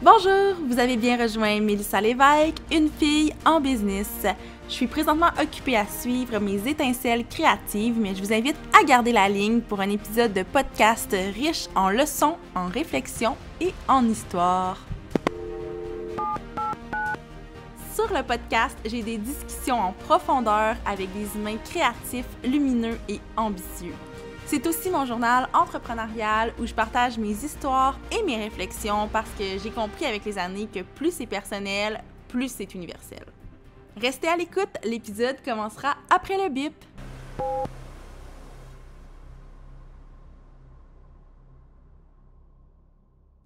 Bonjour, vous avez bien rejoint Mélissa Lévesque, une fille en business. Je suis présentement occupée à suivre mes étincelles créatives, mais je vous invite à garder la ligne pour un épisode de podcast riche en leçons, en réflexions et en histoire. Sur le podcast, j'ai des discussions en profondeur avec des humains créatifs, lumineux et ambitieux. C'est aussi mon journal entrepreneurial où je partage mes histoires et mes réflexions parce que j'ai compris avec les années que plus c'est personnel, plus c'est universel. Restez à l'écoute, l'épisode commencera après le bip.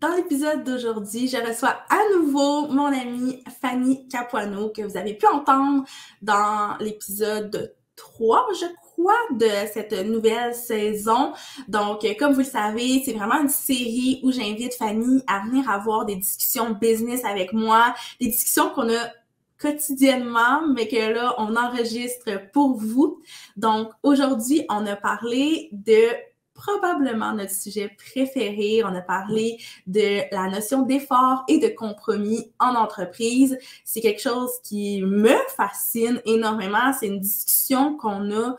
Dans l'épisode d'aujourd'hui, je reçois à nouveau mon amie Fanny Capuano que vous avez pu entendre dans l'épisode 3, je crois, de cette nouvelle saison. Donc, comme vous le savez, c'est vraiment une série où j'invite Fanny à venir avoir des discussions business avec moi, des discussions qu'on a quotidiennement, mais que là, on enregistre pour vous. Donc, aujourd'hui, on a parlé de probablement notre sujet préféré. On a parlé de la notion d'effort et de compromis en entreprise. C'est quelque chose qui me fascine énormément. C'est une discussion qu'on a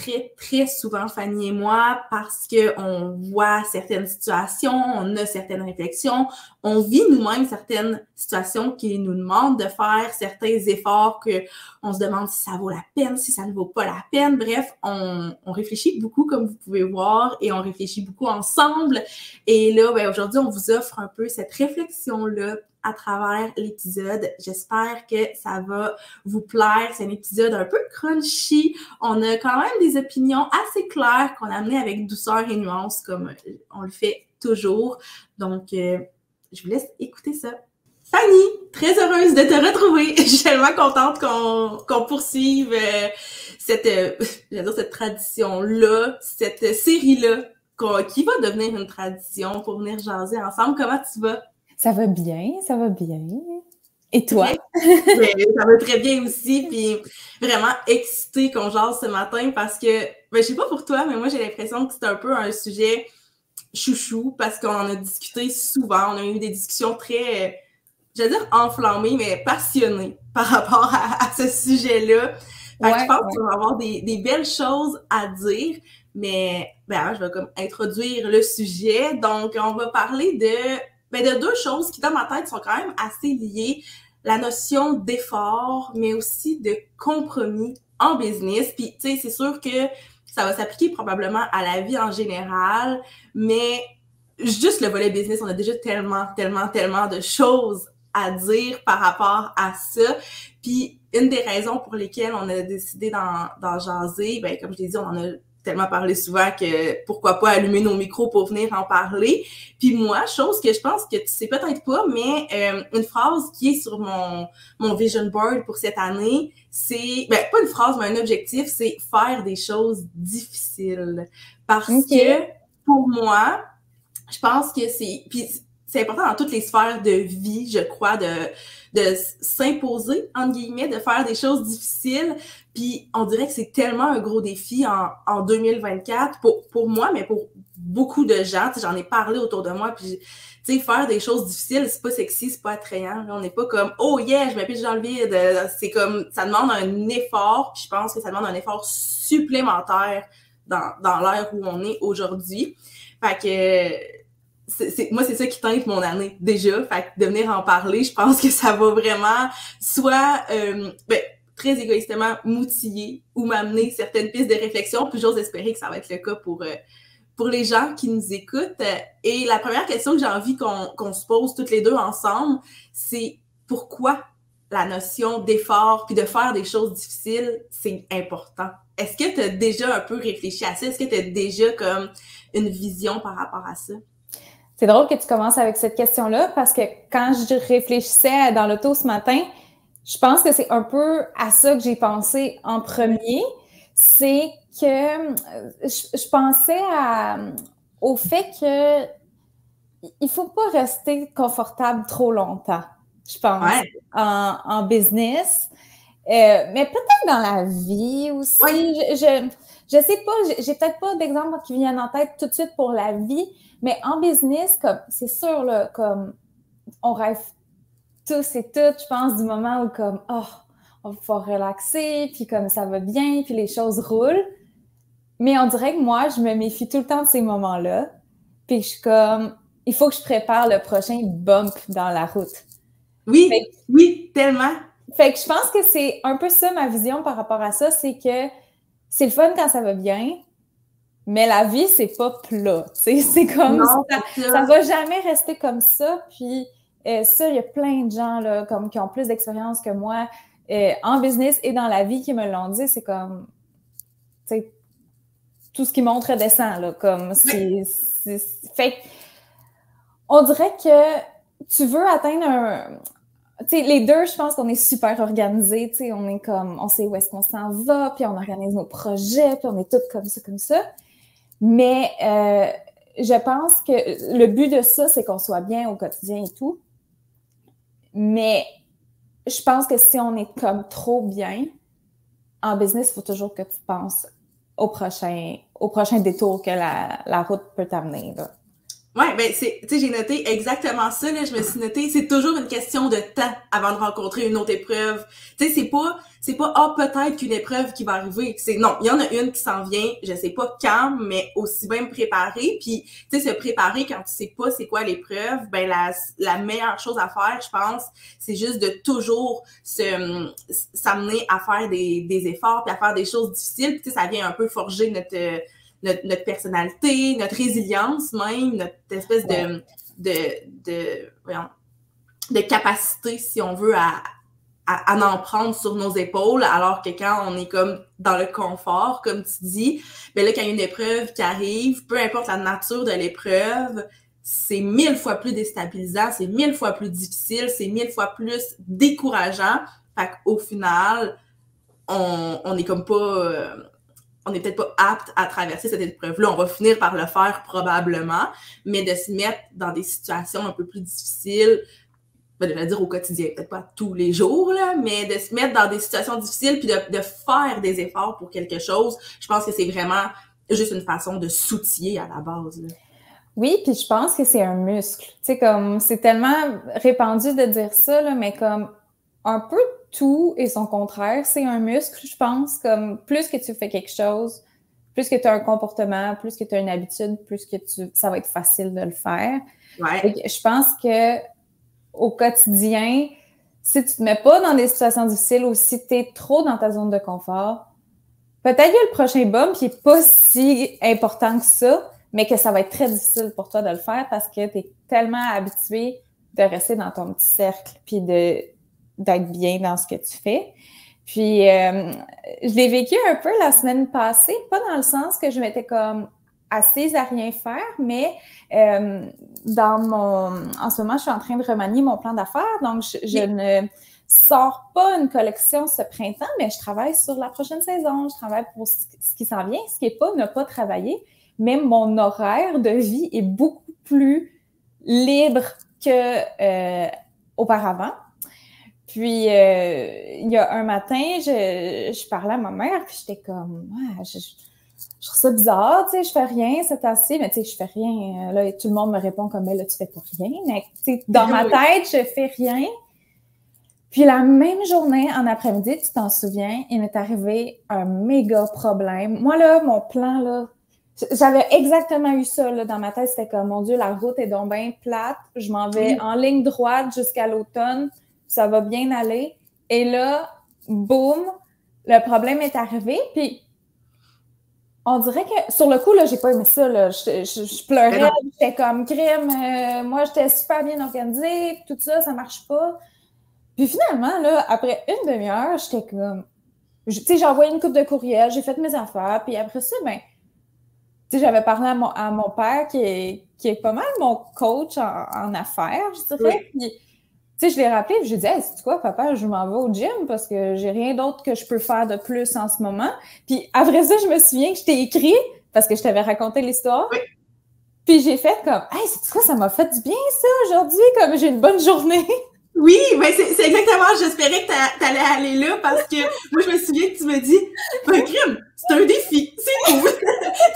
très souvent, Fanny et moi, parce que on voit certaines situations, on a certaines réflexions, on vit nous-mêmes certaines situations qui nous demandent de faire certains efforts que on se demande si ça vaut la peine, si ça ne vaut pas la peine. Bref, on réfléchit beaucoup, comme vous pouvez voir, et on réfléchit beaucoup ensemble. Et là, aujourd'hui, on vous offre un peu cette réflexion-là à travers l'épisode. J'espère que ça va vous plaire. C'est un épisode un peu crunchy. On a quand même des opinions assez claires qu'on a amenées avec douceur et nuance, comme on le fait toujours. Donc, je vous laisse écouter ça. Fanny, très heureuse de te retrouver. Je suis tellement contente qu'on poursuive cette tradition-là, cette série-là, qui va devenir une tradition pour venir jaser ensemble. Comment tu vas? Ça va bien, ça va bien. Et toi? Ça va très bien aussi, puis vraiment excitée qu'on jase ce matin parce que, je sais pas pour toi, mais moi j'ai l'impression que c'est un peu un sujet chouchou parce qu'on en a discuté souvent, on a eu des discussions très, je veux dire enflammées, mais passionnées par rapport à ce sujet-là. Fait que je pense qu'on va avoir des belles choses à dire, mais je vais comme introduire le sujet. Donc, on va parler de deux choses qui, dans ma tête, sont quand même assez liées. La notion d'effort, mais aussi de compromis en business. Puis, tu sais, c'est sûr que ça va s'appliquer probablement à la vie en général, mais juste le volet business, on a déjà tellement de choses à dire par rapport à ça. Puis, une des raisons pour lesquelles on a décidé d'en jaser, comme je l'ai dit, on en a tellement parlé souvent que pourquoi pas allumer nos micros pour venir en parler. Puis moi, chose que je pense que tu sais peut-être pas, mais une phrase qui est sur mon vision board pour cette année, c'est, pas une phrase, mais un objectif, c'est faire des choses difficiles. Parce que pour moi, je pense que c'est important dans toutes les sphères de vie, je crois, de s'imposer, entre guillemets, de faire des choses difficiles. Puis on dirait que c'est tellement un gros défi en 2024 pour moi, mais pour beaucoup de gens. J'en ai parlé autour de moi, puis tu sais, faire des choses difficiles, c'est pas sexy, c'est pas attrayant. On n'est pas comme « Oh yeah, je me pitche dans le vide ». C'est comme, ça demande un effort, puis je pense que ça demande un effort supplémentaire dans l'ère où on est aujourd'hui. Fait que moi, c'est ça qui teinte mon année, déjà. Fait que de venir en parler, je pense que ça va vraiment soit, très égoïstement, m'outiller ou m'amener certaines pistes de réflexion. Puis j'ose espérer que ça va être le cas pour les gens qui nous écoutent. Et la première question que j'ai envie qu'on se pose toutes les deux ensemble, c'est pourquoi la notion d'effort puis de faire des choses difficiles, c'est important. Est-ce que tu as déjà un peu réfléchi à ça? Est-ce que tu as déjà comme une vision par rapport à ça? C'est drôle que tu commences avec cette question-là parce que quand je réfléchissais dans l'auto ce matin, je pense que c'est un peu à ça que j'ai pensé en premier. C'est que je pensais au fait que il faut pas rester confortable trop longtemps, je pense, en business. Mais peut-être dans la vie aussi. Je sais pas, j'ai peut-être pas d'exemple qui viennent en tête tout de suite pour la vie, mais en business, comme c'est sûr, là, comme on rêve tous et toutes, je pense, du moment où comme, oh, on va pouvoir relaxer, puis comme ça va bien, puis les choses roulent. Mais on dirait que moi, je me méfie tout le temps de ces moments-là. Puis je suis comme, il faut que je prépare le prochain bump dans la route. Oui, oui, tellement. Fait que je pense que c'est un peu ça ma vision par rapport à ça, c'est que c'est le fun quand ça va bien, mais la vie, c'est pas plat. C'est comme, non, ça va jamais rester comme ça. Puis ça, il y a plein de gens là, comme, qui ont plus d'expérience que moi en business et dans la vie qui me l'ont dit. C'est comme, tu sais, tout ce qui monte redescend, là, comme, fait on dirait que tu veux atteindre un... Tu sais, les deux, je pense qu'on est super organisés, tu sais, on est comme, on sait où est-ce qu'on s'en va, puis on organise nos projets, puis on est toutes comme ça. Mais je pense que le but de ça, c'est qu'on soit bien au quotidien et tout. Mais je pense que si on est comme trop bien, en business, il faut toujours que tu penses au prochain détour que la route peut t'amener, là. Ouais, ben tu sais, j'ai noté exactement ça, là, je me suis noté, c'est toujours une question de temps avant de rencontrer une autre épreuve. Tu sais, c'est pas peut-être qu'une épreuve qui va arriver, c'est non, il y en a une qui s'en vient, je sais pas quand, mais aussi bien me préparer, puis tu sais se préparer quand tu sais pas c'est quoi l'épreuve, ben la meilleure chose à faire, je pense, c'est juste de toujours s'amener à faire des efforts puis à faire des choses difficiles, puis tu sais ça vient un peu forger notre personnalité, notre résilience même, notre espèce de capacité, si on veut, à en prendre sur nos épaules, alors que quand on est comme dans le confort, comme tu dis, ben là, quand il y a une épreuve qui arrive, peu importe la nature de l'épreuve, c'est 1000 fois plus déstabilisant, c'est 1000 fois plus difficile, c'est 1000 fois plus décourageant. Fait qu'au final, on est comme pas... on n'est peut-être pas apte à traverser cette épreuve-là. On va finir par le faire probablement, mais de se mettre dans des situations un peu plus difficiles, ben, je vais dire au quotidien, peut-être pas tous les jours, là, mais de se mettre dans des situations difficiles puis de faire des efforts pour quelque chose, je pense que c'est vraiment juste une façon de s'outiller à la base, là. Oui, puis je pense que c'est un muscle. Tu sais, comme, c'est tellement répandu de dire ça, là, mais comme un peu tout et son contraire, c'est un muscle, je pense. Comme, plus que tu fais quelque chose, plus que tu as un comportement, plus que tu as une habitude, plus que ça va être facile de le faire. Ouais. Je pense que au quotidien, si tu te mets pas dans des situations difficiles ou si tu es trop dans ta zone de confort, peut-être que le prochain bump qui est pas si important que ça, mais que ça va être très difficile pour toi de le faire parce que tu es tellement habitué de rester dans ton petit cercle puis d'être bien dans ce que tu fais. Puis, je l'ai vécu un peu la semaine passée, pas dans le sens que je m'étais comme assise à rien faire, mais en ce moment, je suis en train de remanier mon plan d'affaires, donc je ne sors pas une collection ce printemps, mais je travaille sur la prochaine saison, je travaille pour ce qui s'en vient, ce qui n'est pas ne pas travailler, mais mon horaire de vie est beaucoup plus libre que auparavant. Puis, il y a un matin, je parlais à ma mère, puis j'étais comme, ouais, je trouve ça bizarre, tu sais, je fais rien, c'est assez, mais tu sais, je fais rien. Là, tout le monde me répond comme, là, tu fais pas rien. Mais tu sais, dans ma tête, je fais rien. Puis la même journée, en après-midi, tu t'en souviens, il m'est arrivé un méga problème. Moi, là, mon plan, là, j'avais exactement eu ça, là, dans ma tête. C'était comme, mon Dieu, la route est donc bien plate. Je m'en vais en ligne droite jusqu'à l'automne. Ça va bien aller. Et là, boum, le problème est arrivé. Puis, on dirait que, sur le coup, là, j'ai pas aimé ça, là. Je pleurais, j'étais comme crime. Moi, j'étais super bien organisée, tout ça, ça marche pas. Puis finalement, là, après une demi-heure, j'étais comme... Tu sais, j'ai envoyé une couple de courriels, j'ai fait mes affaires, puis après ça, ben... Tu sais, j'avais parlé à mon père, qui est pas mal mon coach en affaires, je dirais. Oui. Puis, tu sais, je l'ai rappelé, puis j'ai dit, hey, c'est quoi, papa, je m'en vais au gym parce que j'ai rien d'autre que je peux faire de plus en ce moment. Puis après ça, je me souviens que je t'ai écrit parce que je t'avais raconté l'histoire. Oui. Puis j'ai fait comme, hey, c'est quoi, ça m'a fait du bien, ça, aujourd'hui, comme j'ai une bonne journée. Oui, ben c'est exactement, j'espérais que t'allais aller là parce que moi, je me souviens que tu me dis, ben, crime, c'est un défi, c'est cool.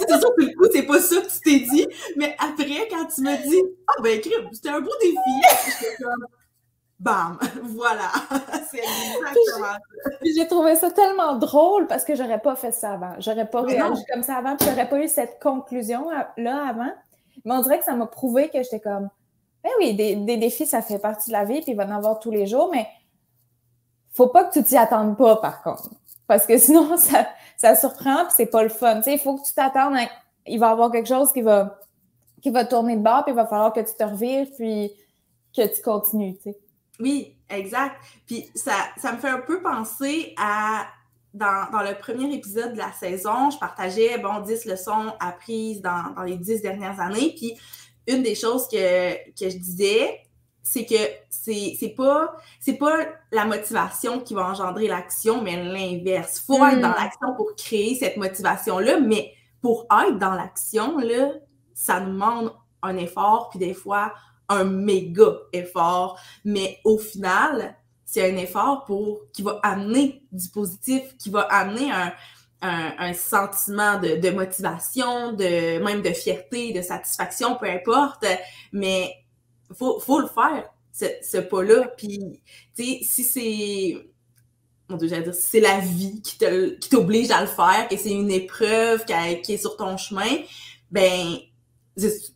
C'est sûr que le coup, c'est pas ça que tu t'es dit, mais après, quand tu m'as dit « Ah, ben, crime, c'était un beau défi », j'étais comme « Bam! » Voilà! C'est exactement ça. Puis j'ai trouvé ça tellement drôle parce que j'aurais pas fait ça avant. J'aurais pas Mais réagi non. comme ça avant, puis j'aurais pas eu cette conclusion-là avant. Mais on dirait que ça m'a prouvé que j'étais comme, ben oui, des défis, ça fait partie de la vie, puis il va en avoir tous les jours, mais faut pas que tu t'y attendes pas, par contre. Parce que sinon, ça surprend, puis c'est pas le fun. Tu sais, il faut que tu t'attendes à... Il va y avoir quelque chose qui va tourner de bord, puis il va falloir que tu te revires, puis que tu continues, tu sais. Oui, exact. Puis ça me fait un peu penser à... Dans le premier épisode de la saison, je partageais, 10 leçons apprises dans les 10 dernières années. Puis une des choses que je disais, c'est que c'est pas la motivation qui va engendrer l'action, mais l'inverse. Il faut être dans l'action pour créer cette motivation-là, mais pour être dans l'action, là, ça demande un effort, puis des fois, un méga effort. Mais au final, c'est un effort qui va amener du positif, qui va amener un sentiment de motivation, même de fierté, de satisfaction, peu importe. Mais faut le faire, ce pas-là. Puis, tu sais, si c'est... Mon Dieu, j'allais dire, si c'est la vie qui t'oblige à le faire, que c'est une épreuve qui est sur ton chemin, ben...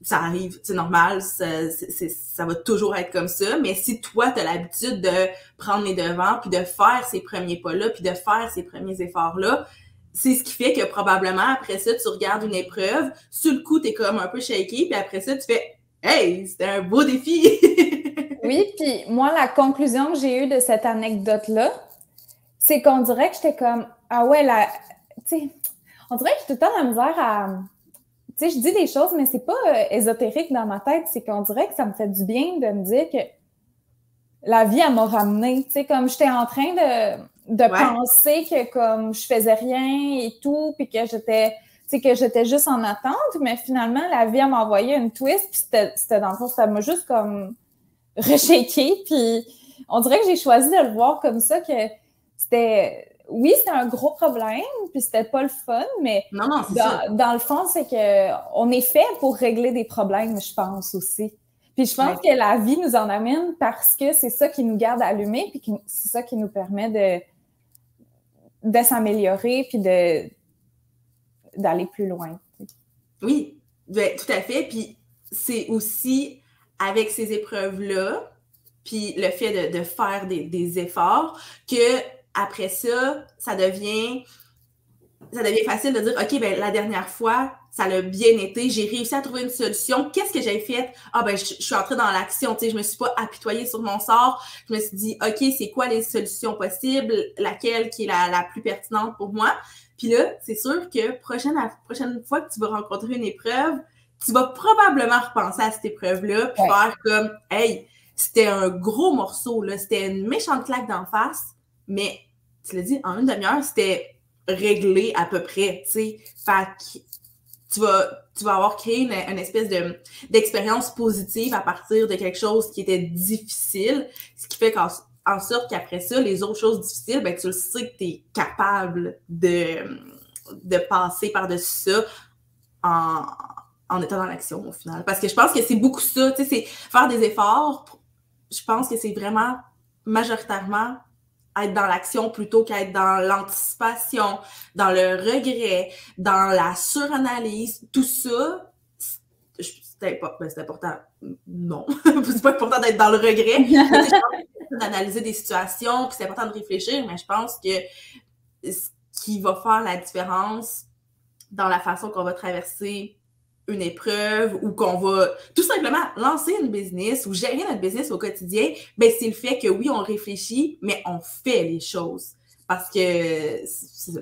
ça arrive, c'est normal, ça va toujours être comme ça, mais si toi, tu as l'habitude de prendre les devants, puis de faire ces premiers pas-là, puis de faire ces premiers efforts-là, c'est ce qui fait que probablement, après ça, tu regardes une épreuve, sur le coup, t'es comme un peu shaky, puis après ça, tu fais « Hey, c'était un beau défi! » Oui, puis moi, la conclusion que j'ai eue de cette anecdote-là, c'est qu'on dirait que j'étais comme « Ah ouais, tu sais, on dirait que j'ai tout le temps la misère à... » Tu sais, je dis des choses, mais c'est pas ésotérique dans ma tête. C'est qu'on dirait que ça me fait du bien de me dire que la vie, elle m'a ramenée. Tu sais, comme j'étais en train de penser que comme je faisais rien et tout, puis que j'étais juste en attente, mais finalement, la vie, elle m'a envoyé une twist, puis c'était dans le fond, ça m'a juste comme reshaké, puis on dirait que j'ai choisi de le voir comme ça, que c'était... Oui, c'était un gros problème, puis c'était pas le fun, mais non, dans le fond, c'est qu'on est fait pour régler des problèmes, je pense aussi. Puis je pense que la vie nous en amène parce que c'est ça qui nous garde allumés, puis c'est ça qui nous permet de s'améliorer, puis d'aller plus loin. Oui, tout à fait. Puis c'est aussi avec ces épreuves-là, puis le fait de faire des efforts, que après ça, ça devient facile de dire, OK, ben la dernière fois, ça l'a bien été, j'ai réussi à trouver une solution. Qu'est-ce que j'ai fait? Ah, ben, je suis entrée dans l'action, tu sais, je me suis pas apitoyée sur mon sort. Je me suis dit, OK, c'est quoi les solutions possibles? Laquelle qui est la plus pertinente pour moi? Puis là, c'est sûr que la prochaine fois que tu vas rencontrer une épreuve, tu vas probablement repenser à cette épreuve-là, puis faire comme, hey, c'était un gros morceau, là, c'était une méchante claque d'en face, mais tu l'as dit, en une demi-heure, c'était réglé à peu près, tu sais. Fait que tu vas avoir créé une espèce d'expérience positive à partir de quelque chose qui était difficile, ce qui fait en sorte qu'après ça, les autres choses difficiles, ben tu le sais que tu es capable de passer par-dessus ça en étant dans l'action au final. Parce que je pense que c'est beaucoup ça, tu sais, c'est faire des efforts, je pense que c'est vraiment majoritairement être dans l'action plutôt qu'être dans l'anticipation, dans le regret, dans la suranalyse, tout ça, c'est important. Non, c'est pas important d'être dans le regret. C'est d'analyser des situations, puis c'est important de réfléchir, mais je pense que ce qui va faire la différence dans la façon qu'on va traverser une épreuve ou qu'on va tout simplement lancer une business ou gérer notre business au quotidien, ben c'est le fait que oui, on réfléchit, mais on fait les choses. Parce que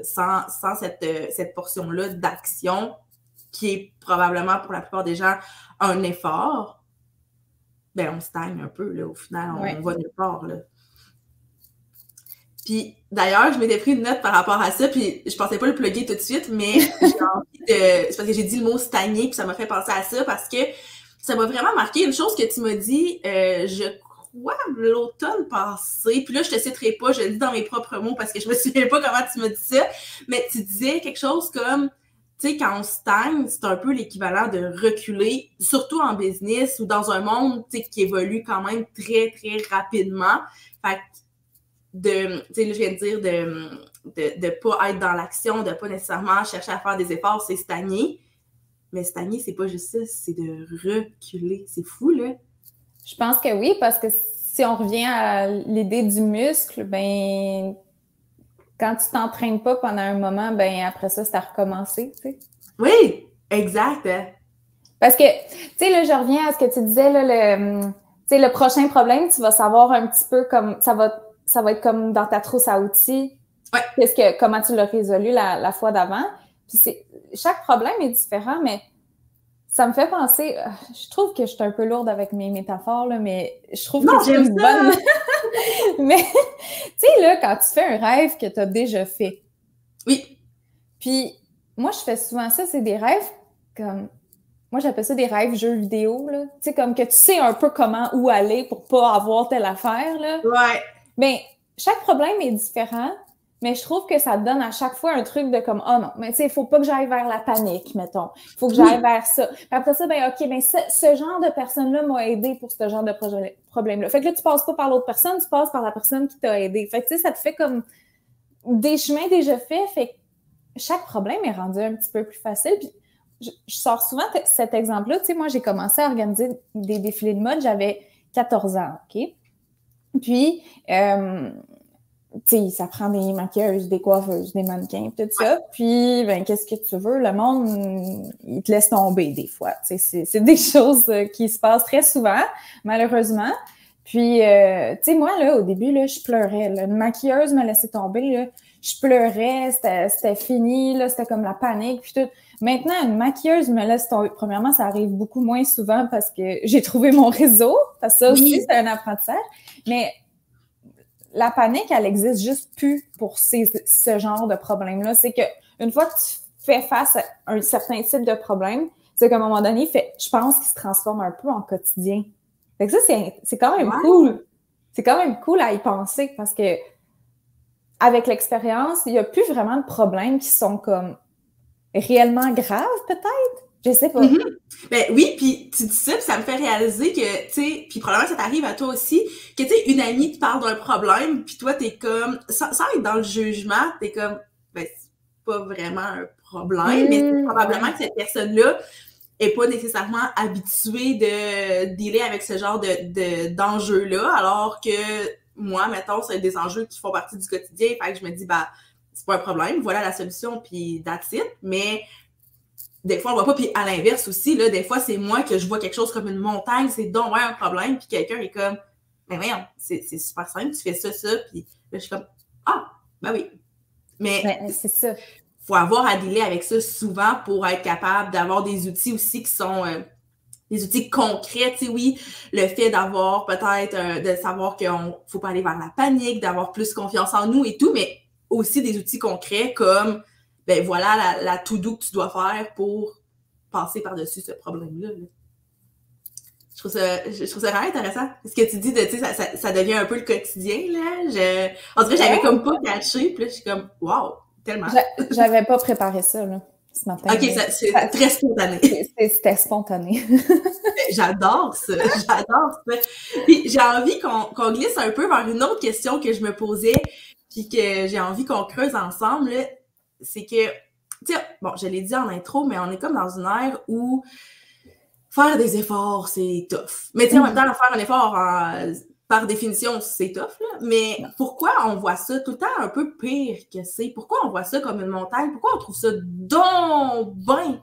sans cette portion-là d'action, qui est probablement pour la plupart des gens un effort, ben on stagne un peu, là, au final, on va nulle part, là. Puis, d'ailleurs, je m'étais pris une note par rapport à ça, puis je pensais pas le plugger tout de suite, mais j'ai envie de... C'est parce que j'ai dit le mot « stagner », puis ça m'a fait penser à ça, parce que ça m'a vraiment marqué. Une chose que tu m'as dit, je crois, l'automne passé, puis là, je te citerai pas, je le dis dans mes propres mots, parce que je me souviens pas comment tu m'as dit ça, mais tu disais quelque chose comme tu sais, quand on stagne, c'est un peu l'équivalent de reculer, surtout en business ou dans un monde, tu sais, qui évolue quand même très, très rapidement. Fait que tu sais, là, je viens de dire de pas être dans l'action, de pas nécessairement chercher à faire des efforts, c'est stagner. Mais stagner, c'est pas juste ça, c'est de reculer. C'est fou, là. Je pense que oui, parce que si on revient à l'idée du muscle, ben quand tu t'entraînes pas pendant un moment, ben après ça, c'est à recommencer, tu sais. Oui, exact. Parce que, tu sais, là, je reviens à ce que tu disais, là, tu sais, le prochain problème, tu vas savoir un petit peu comme, ça va être comme dans ta trousse à outils. Ouais. Comment tu l'as résolu la fois d'avant. Puis chaque problème est différent, mais ça me fait penser, je trouve que je suis un peu lourde avec mes métaphores, là, mais je trouve que c'est une bonne... Mais, tu sais, là, quand tu fais un rêve que tu as déjà fait. Oui. Puis, moi, je fais souvent ça, c'est des rêves comme... Moi, j'appelle ça des rêves jeux vidéo, là. Tu sais, comme que tu sais un peu où aller pour pas avoir telle affaire, là. Ouais. Mais chaque problème est différent, mais je trouve que ça te donne à chaque fois un truc de comme, oh non, mais tu sais, il faut pas que j'aille vers la panique, mettons. Il faut que j'aille vers ça. Puis après ça, ben OK, ben ce genre de personne-là m'a aidé pour ce genre de problème-là. Fait que là, tu passes pas par l'autre personne, tu passes par la personne qui t'a aidé. Fait que tu sais, ça te fait comme des chemins déjà faits. Fait que chaque problème est rendu un petit peu plus facile. Puis je sors souvent cet exemple-là. Tu sais, moi, j'ai commencé à organiser des défilés de mode, j'avais 14 ans, OK? Puis, tu sais, ça prend des maquilleuses, des coiffeuses, des mannequins, tout ça. Puis, ben, qu'est-ce que tu veux? Le monde, il te laisse tomber des fois. Tu sais, c'est des choses qui se passent très souvent, malheureusement. Puis, tu sais, moi, là, au début, là, je pleurais. Là. Une maquilleuse me laissait tomber, là. Je pleurais, c'était fini, là, c'était comme la panique, puis tout. Maintenant, une maquilleuse me laisse tomber. Premièrement, ça arrive beaucoup moins souvent parce que j'ai trouvé mon réseau. Parce que ça aussi, c'est un apprentissage. Mais la panique, elle existe juste plus pour ce genre de problème-là. C'est qu'une fois que tu fais face à un certain type de problème, c'est qu'à un moment donné, je pense qu'il se transforme un peu en quotidien. Fait que ça, c'est quand même cool. C'est quand même cool à y penser parce que avec l'expérience, il n'y a plus vraiment de problèmes qui sont comme réellement graves, peut-être? Je sais pas. Ben oui, puis tu dis ça, puis ça me fait réaliser que, tu sais, puis probablement ça t'arrive à toi aussi, que tu sais, une amie te parle d'un problème, puis toi, t'es comme, sans être dans le jugement, t'es comme, ben c'est pas vraiment un problème, mais c'est probablement que cette personne-là est pas nécessairement habituée de dealer avec ce genre d'enjeux-là, alors que moi, mettons, c'est des enjeux qui font partie du quotidien, fait que je me dis, bah, c'est pas un problème, voilà la solution, puis that's it, mais des fois, on voit pas, puis à l'inverse aussi, là, des fois, c'est moi que je vois quelque chose comme une montagne, c'est donc ouais, un problème, puis quelqu'un est comme, mais voyons, c'est super simple, tu fais ça, puis là, je suis comme, ah, ben oui. Mais c'est ça. Faut avoir à dealer avec ça souvent pour être capable d'avoir des outils aussi qui sont des outils concrets, tu sais, oui, le fait d'avoir peut-être, de savoir qu'il faut pas aller vers la panique, d'avoir plus confiance en nous et tout, mais aussi des outils concrets comme ben voilà la to-do que tu dois faire pour passer par-dessus ce problème-là. Là. Je trouve ça vraiment intéressant. Ce que tu dis, tu sais, ça devient un peu le quotidien, là. En tout cas, j'avais comme pas caché, puis là, je suis comme, wow, tellement. J'avais pas préparé ça, là, ce matin. OK, c'est très spontané. C'était spontané. J'adore ça. Puis j'ai envie qu'on glisse un peu vers une autre question que je me posais, puis que j'ai envie qu'on creuse ensemble, là. C'est que, tu sais, bon, je l'ai dit en intro, mais on est comme dans une ère où faire des efforts, c'est tough. Mais tu sais, en même temps, faire un effort, par définition, c'est tough, là. Mais pourquoi on voit ça tout le temps un peu pire que c'est? Pourquoi on voit ça comme une montagne? Pourquoi on trouve ça donc ben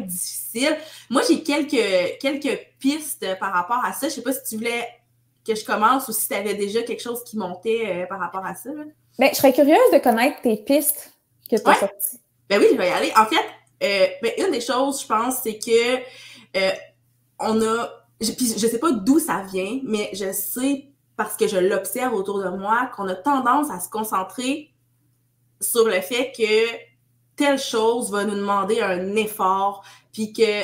difficile? Moi, j'ai quelques pistes par rapport à ça. Je sais pas si tu voulais que je commence ou si tu avais déjà quelque chose qui montait par rapport à ça, là. Ben, je serais curieuse de connaître tes pistes que tu as sorties. Ben oui, je vais y aller. En fait, une des choses, je pense, c'est que on a... Puis je sais pas d'où ça vient, mais je sais, parce que je l'observe autour de moi, qu'on a tendance à se concentrer sur le fait que telle chose va nous demander un effort, puis que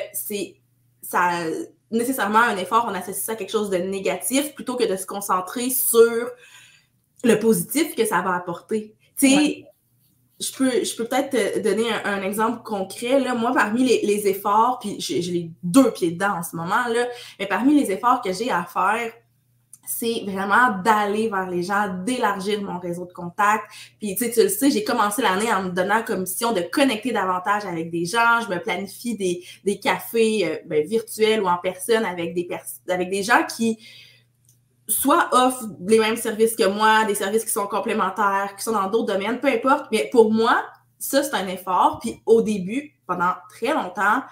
nécessairement un effort, on associe ça à quelque chose de négatif, plutôt que de se concentrer sur le positif que ça va apporter. Tu sais, je peux peut-être te donner un exemple concret. Là. Moi, parmi les efforts, puis j'ai les 2 pieds dedans en ce moment, là, mais parmi les efforts que j'ai à faire, c'est vraiment d'aller vers les gens, d'élargir mon réseau de contacts. Puis, tu le sais, j'ai commencé l'année en me donnant comme mission de connecter davantage avec des gens. Je me planifie des cafés virtuels ou en personne avec des gens qui soit offrent les mêmes services que moi, des services qui sont complémentaires, qui sont dans d'autres domaines, peu importe. Mais pour moi, ça, c'est un effort. Puis au début, pendant très longtemps,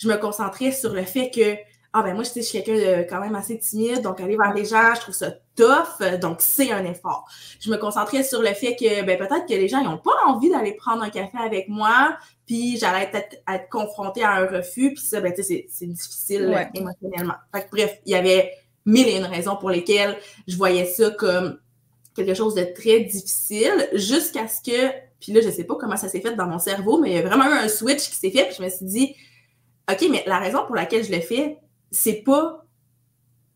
je me concentrais sur le fait que moi, je suis quelqu'un de quand même assez timide, donc aller vers les gens, je trouve ça tough, donc c'est un effort. Je me concentrais sur le fait que peut-être que les gens n'ont pas envie d'aller prendre un café avec moi, puis j'allais peut-être être confrontée à un refus, puis ça, c'est difficile émotionnellement. Fait que, bref, il y avait 1001 raisons pour lesquelles je voyais ça comme quelque chose de très difficile, jusqu'à ce que, puis là, je sais pas comment ça s'est fait dans mon cerveau, mais il y a vraiment eu un switch qui s'est fait, puis je me suis dit, OK, mais la raison pour laquelle je le fais, c'est pas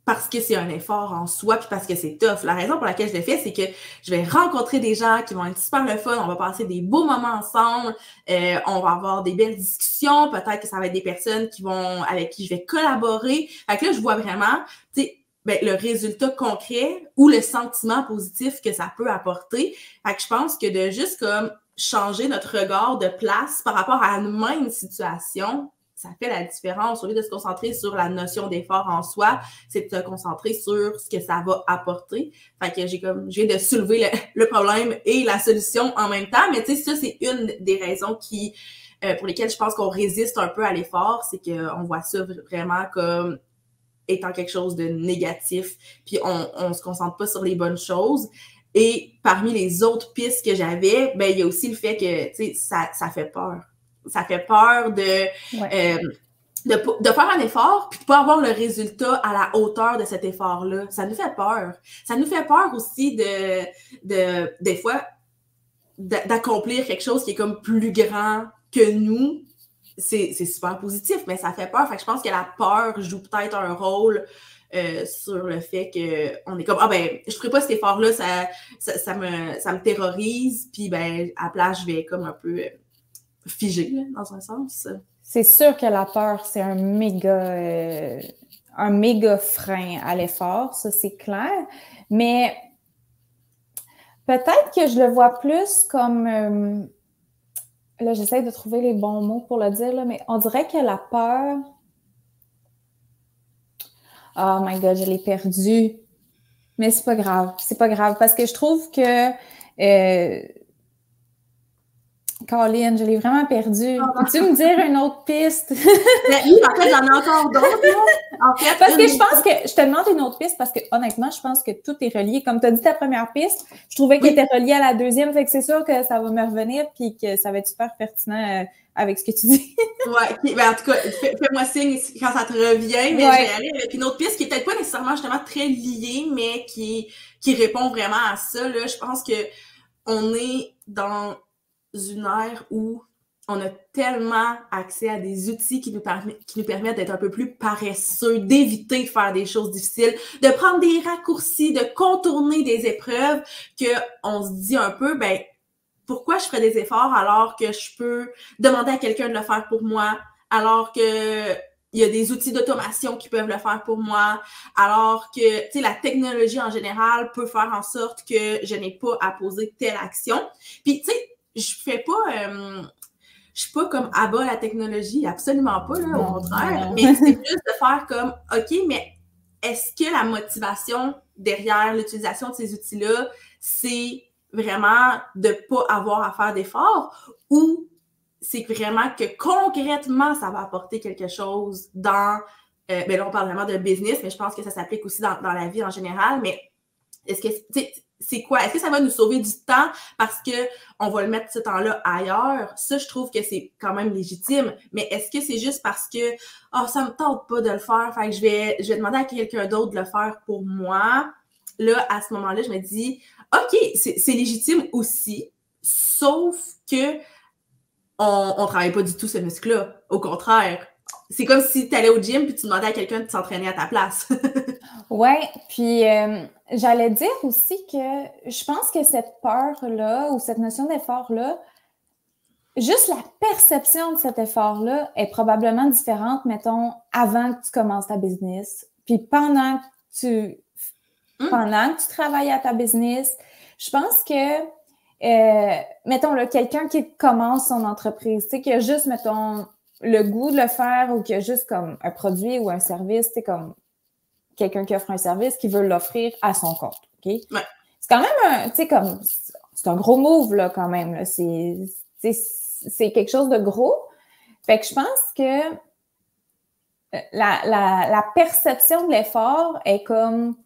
parce que c'est un effort en soi puis parce que c'est tough. La raison pour laquelle je le fais, c'est que je vais rencontrer des gens qui vont être super le fun, on va passer des beaux moments ensemble, on va avoir des belles discussions, peut-être que ça va être des personnes avec qui je vais collaborer. Fait que là, je vois vraiment, tu sais, le résultat concret ou le sentiment positif que ça peut apporter. Fait que je pense que de juste comme changer notre regard de place par rapport à une même situation, ça fait la différence. Au lieu de se concentrer sur la notion d'effort en soi, c'est de se concentrer sur ce que ça va apporter. Fait que je viens de soulever le problème et la solution en même temps. Mais tu sais, ça, c'est une des raisons pour lesquelles je pense qu'on résiste un peu à l'effort. C'est qu'on voit ça vraiment comme étant quelque chose de négatif. Puis on se concentre pas sur les bonnes choses. Et parmi les autres pistes que j'avais, il y a aussi le fait que, tu sais, ça fait peur. Ça fait peur de faire un effort puis de pas avoir le résultat à la hauteur de cet effort-là. Ça nous fait peur. Ça nous fait peur aussi des fois d'accomplir quelque chose qui est comme plus grand que nous. C'est super positif, mais ça fait peur. Fait que je pense que la peur joue peut-être un rôle sur le fait qu'on est comme je ferai pas cet effort-là, ça me terrorise, puis à la place, je vais comme un peu figé, là, dans un sens. C'est sûr que la peur, c'est un méga frein à l'effort, ça c'est clair. Mais peut-être que je le vois plus comme... là, j'essaie de trouver les bons mots pour le dire, là, mais on dirait que la peur... Oh my God, je l'ai perdu. Mais c'est pas grave, parce que je trouve que... Colin, je l'ai vraiment perdu. Peux-tu me dire une autre piste? Oui, en fait, j'en ai encore d'autres. En fait, parce que je pense que je te demande une autre piste parce que honnêtement, je pense que tout est relié. Comme tu as dit ta première piste, je trouvais qu'elle était reliée à la deuxième. Fait que c'est sûr que ça va me revenir puis que ça va être super pertinent avec ce que tu dis. Oui, en tout cas, fais-moi signe quand ça te revient. Mais je vais aller avec une autre piste qui n'est peut-être pas nécessairement justement très liée, mais qui répond vraiment à ça. Là. Je pense que on est dans une ère où on a tellement accès à des outils qui nous permettent d'être un peu plus paresseux, d'éviter de faire des choses difficiles, de prendre des raccourcis, de contourner des épreuves, qu'on se dit un peu, pourquoi je ferais des efforts alors que je peux demander à quelqu'un de le faire pour moi, alors que il y a des outils d'automation qui peuvent le faire pour moi, alors que, tu sais, la technologie en général peut faire en sorte que je n'ai pas à poser telle action. Puis, tu sais, je suis pas comme à bas la technologie, absolument pas, là, au contraire. Mais c'est juste de faire comme, OK, mais est-ce que la motivation derrière l'utilisation de ces outils-là, c'est vraiment de pas avoir à faire d'efforts ou c'est vraiment que concrètement, ça va apporter quelque chose dans... là, on parle vraiment de business, mais je pense que ça s'applique aussi dans la vie en général, mais est-ce que... c'est quoi? Est-ce que ça va nous sauver du temps parce qu'on va le mettre ce temps-là ailleurs? Ça, je trouve que c'est quand même légitime. Mais est-ce que c'est juste parce que ça me tente pas de le faire, fait que je vais demander à quelqu'un d'autre de le faire pour moi? Là, à ce moment-là, je me dis, OK, c'est légitime aussi, sauf que on travaille pas du tout ce muscle-là. Au contraire. C'est comme si tu allais au gym puis tu demandais à quelqu'un de s'entraîner à ta place. Oui, puis j'allais dire aussi que je pense que cette peur-là ou cette notion d'effort-là, juste la perception de cet effort-là est probablement différente, mettons, avant que tu commences ta business, puis pendant que tu travailles à ta business. Je pense que, mettons, là, quelqu'un qui commence son entreprise, tu sais, qui a juste, mettons, le goût de le faire ou qui a juste comme un produit ou un service, tu sais, comme quelqu'un qui offre un service qui veut l'offrir à son compte, OK? Ouais. C'est quand même tu sais, comme, c'est un gros move, là, quand même, là. C'est quelque chose de gros. Fait que je pense que la perception de l'effort est comme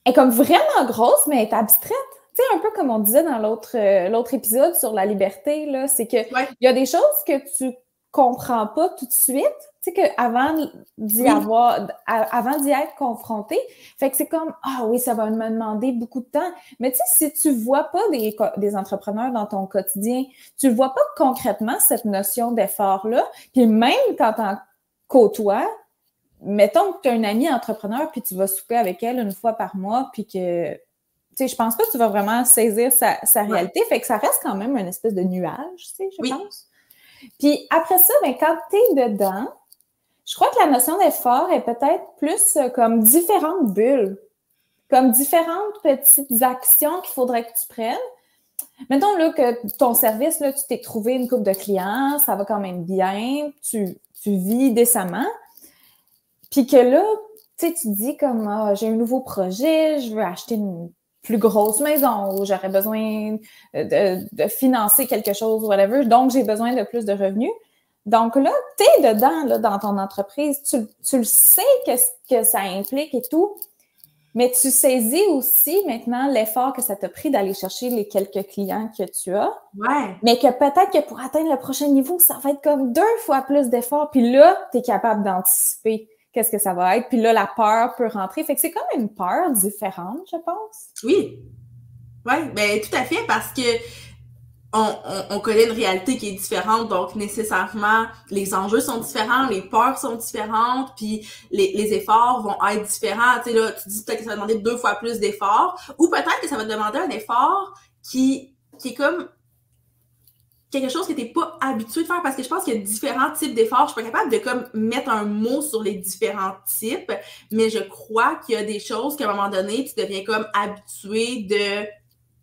vraiment grosse, mais est abstraite. Tu sais, un peu comme on disait dans l'autre épisode sur la liberté, là, c'est que il y a des choses que tu comprends pas tout de suite, tu sais, qu'avant d'y être confronté, fait que c'est comme, ah oui, ça va me demander beaucoup de temps. Mais tu sais, si tu vois pas des entrepreneurs dans ton quotidien, tu vois pas concrètement cette notion d'effort-là, puis même quand t'en côtoies, mettons que tu as une amie entrepreneur puis tu vas souper avec elle une fois par mois puis que, tu sais, je pense pas que tu vas vraiment saisir sa réalité. Fait que ça reste quand même une espèce de nuage, tu sais, je pense. Puis après ça, ben, quand tu es dedans, je crois que la notion d'effort est peut-être plus comme différentes bulles, comme différentes petites actions qu'il faudrait que tu prennes. Mettons là, que ton service, là, tu t'es trouvé une couple de clients, ça va quand même bien, tu vis décemment. Puis que là, tu sais, tu te dis comme, j'ai un nouveau projet, je veux acheter une plus grosse maison ou j'aurais besoin de financer quelque chose, whatever, donc j'ai besoin de plus de revenus. Donc là, t'es dedans, là, dans ton entreprise, tu le sais que ça implique et tout, mais tu saisis aussi maintenant l'effort que ça t'a pris d'aller chercher les quelques clients que tu as. Ouais. Mais que peut-être que pour atteindre le prochain niveau, ça va être comme 2 fois plus d'efforts. Puis là, tu es capable d'anticiper qu'est-ce que ça va être. Puis là, la peur peut rentrer. Fait que c'est comme une peur différente, je pense. Oui. Oui, ben tout à fait, parce que on connaît une réalité qui est différente, donc nécessairement, les enjeux sont différents, les peurs sont différentes, puis les efforts vont être différents. Tu sais, là, tu dis peut-être que ça va demander 2 fois plus d'efforts, ou peut-être que ça va te demander un effort qui est comme quelque chose que t'es pas habitué de faire, parce que je pense qu'il y a différents types d'efforts. Je suis pas capable de comme mettre un mot sur les différents types, mais je crois qu'il y a des choses qu'à un moment donné, tu deviens comme habitué de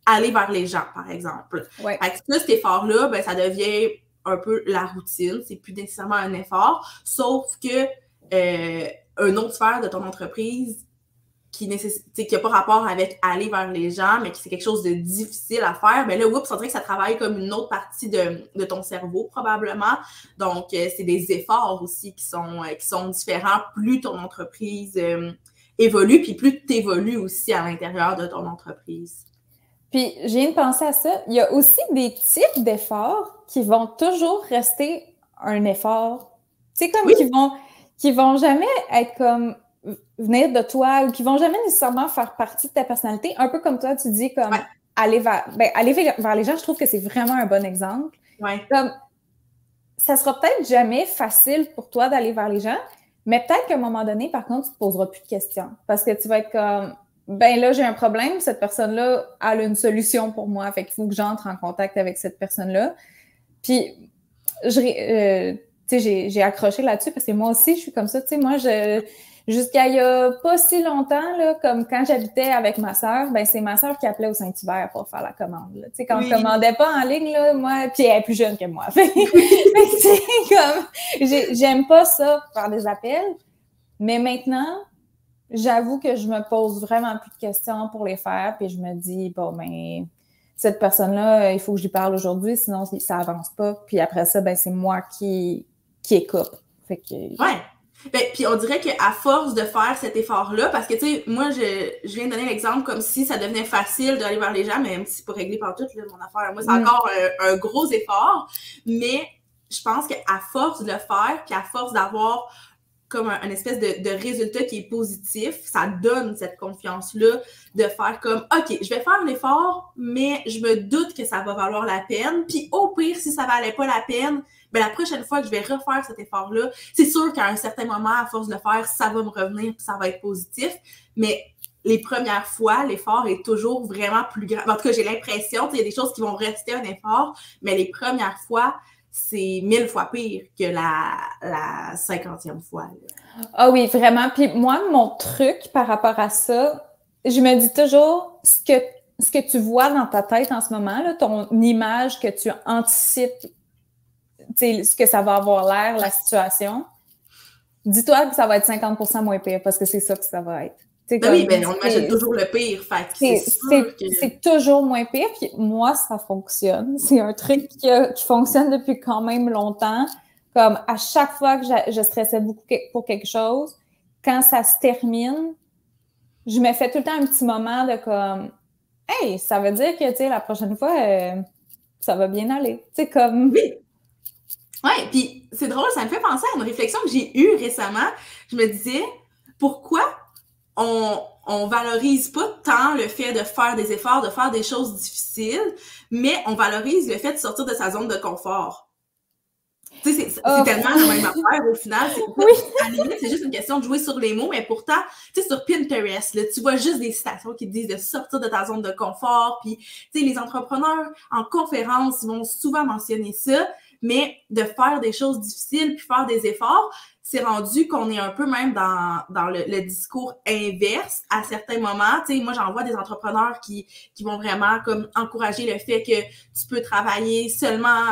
aller vers les gens, par exemple. Ouais. Fait que cet effort-là, ben, ça devient un peu la routine. C'est plus nécessairement un effort, sauf que une autre sphère de ton entreprise qui n'a pas rapport avec aller vers les gens, mais qui c'est quelque chose de difficile à faire, ben là, oups, on dirait que ça travaille comme une autre partie de ton cerveau, probablement. Donc, c'est des efforts aussi qui sont différents. Plus ton entreprise évolue, puis plus tu évolues aussi à l'intérieur de ton entreprise. Puis, je viens de penser à ça. Il y a aussi des types d'efforts qui vont toujours rester un effort. Tu sais, comme qui vont jamais être comme venir de toi ou qui vont jamais nécessairement faire partie de ta personnalité. Un peu comme toi, tu dis comme aller vers les gens, je trouve que c'est vraiment un bon exemple. Ouais. Comme, ça sera peut-être jamais facile pour toi d'aller vers les gens, mais peut-être qu'à un moment donné, par contre, tu te poseras plus de questions. Parce que tu vas être comme, ben là, j'ai un problème, cette personne-là a une solution pour moi, fait qu'il faut que j'entre en contact avec cette personne-là. Puis, tu sais, j'ai accroché là-dessus parce que moi aussi, je suis comme ça. Tu sais, moi, jusqu'à il y a pas si longtemps, là, comme quand j'habitais avec ma sœur, ben c'est ma sœur qui appelait au Saint-Hubert pour faire la commande. Tu sais, quand on commandait pas en ligne, là, moi, puis elle est plus jeune que moi. Fait que, comme, j'aime pas ça, faire des appels. Mais maintenant, j'avoue que je me pose vraiment plus de questions pour les faire, puis je me dis, bon, ben, cette personne-là, il faut que je lui parle aujourd'hui, sinon ça avance pas. Puis après ça, ben, c'est moi qui écoute. Fait que... Ouais. Ben, puis on dirait qu'à force de faire cet effort-là, parce que, tu sais, moi, je viens de donner l'exemple comme si ça devenait facile d'aller vers les gens, même si pour régler par tout, là, mon affaire, moi, c'est encore un gros effort, mais je pense qu'à force de le faire, puis à force d'avoir comme un espèce de résultat qui est positif, ça donne cette confiance-là de faire comme, OK, je vais faire l'effort, mais je me doute que ça va valoir la peine, puis au pire, si ça valait pas la peine, ben la prochaine fois que je vais refaire cet effort-là, c'est sûr qu'à un certain moment, à force de le faire, ça va me revenir, puis ça va être positif, mais les premières fois, l'effort est toujours vraiment plus grand. En tout cas, j'ai l'impression, il y a des choses qui vont rester un effort, mais les premières fois, c'est 1000 fois pire que la 50e fois. Là. Ah oui, vraiment. Puis moi, mon truc par rapport à ça, je me dis toujours ce que tu vois dans ta tête en ce moment, là, ton image que tu anticipes, ce que ça va avoir l'air, la situation, dis-toi que ça va être 50% moins pire parce que c'est ça que ça va être. Ben oui, ben on imagine toujours le pire. C'est toujours moins pire. Puis moi, ça fonctionne. C'est un truc qui fonctionne depuis quand même longtemps. Comme à chaque fois que je stressais beaucoup pour quelque chose, quand ça se termine, je me fais tout le temps un petit moment de comme « Hey, ça veut dire que, tu sais, la prochaine fois, ça va bien aller. » Tu sais, comme... Oui. Ouais, puis c'est drôle, ça me fait penser à une réflexion que j'ai eue récemment. Je me disais, pourquoi on valorise pas tant le fait de faire des efforts, de faire des choses difficiles, mais on valorise le fait de sortir de sa zone de confort. Tu sais, c'est tellement la même affaire au final. Oui. À la limite, c'est juste une question de jouer sur les mots, mais pourtant, tu sais, sur Pinterest, là, tu vois juste des citations qui te disent de sortir de ta zone de confort. Puis, tu sais, les entrepreneurs en conférence vont souvent mentionner ça, mais de faire des choses difficiles puis faire des efforts, c'est rendu qu'on est un peu même dans le discours inverse à certains moments. Tu sais, moi, j'en vois des entrepreneurs qui vont vraiment comme encourager le fait que tu peux travailler seulement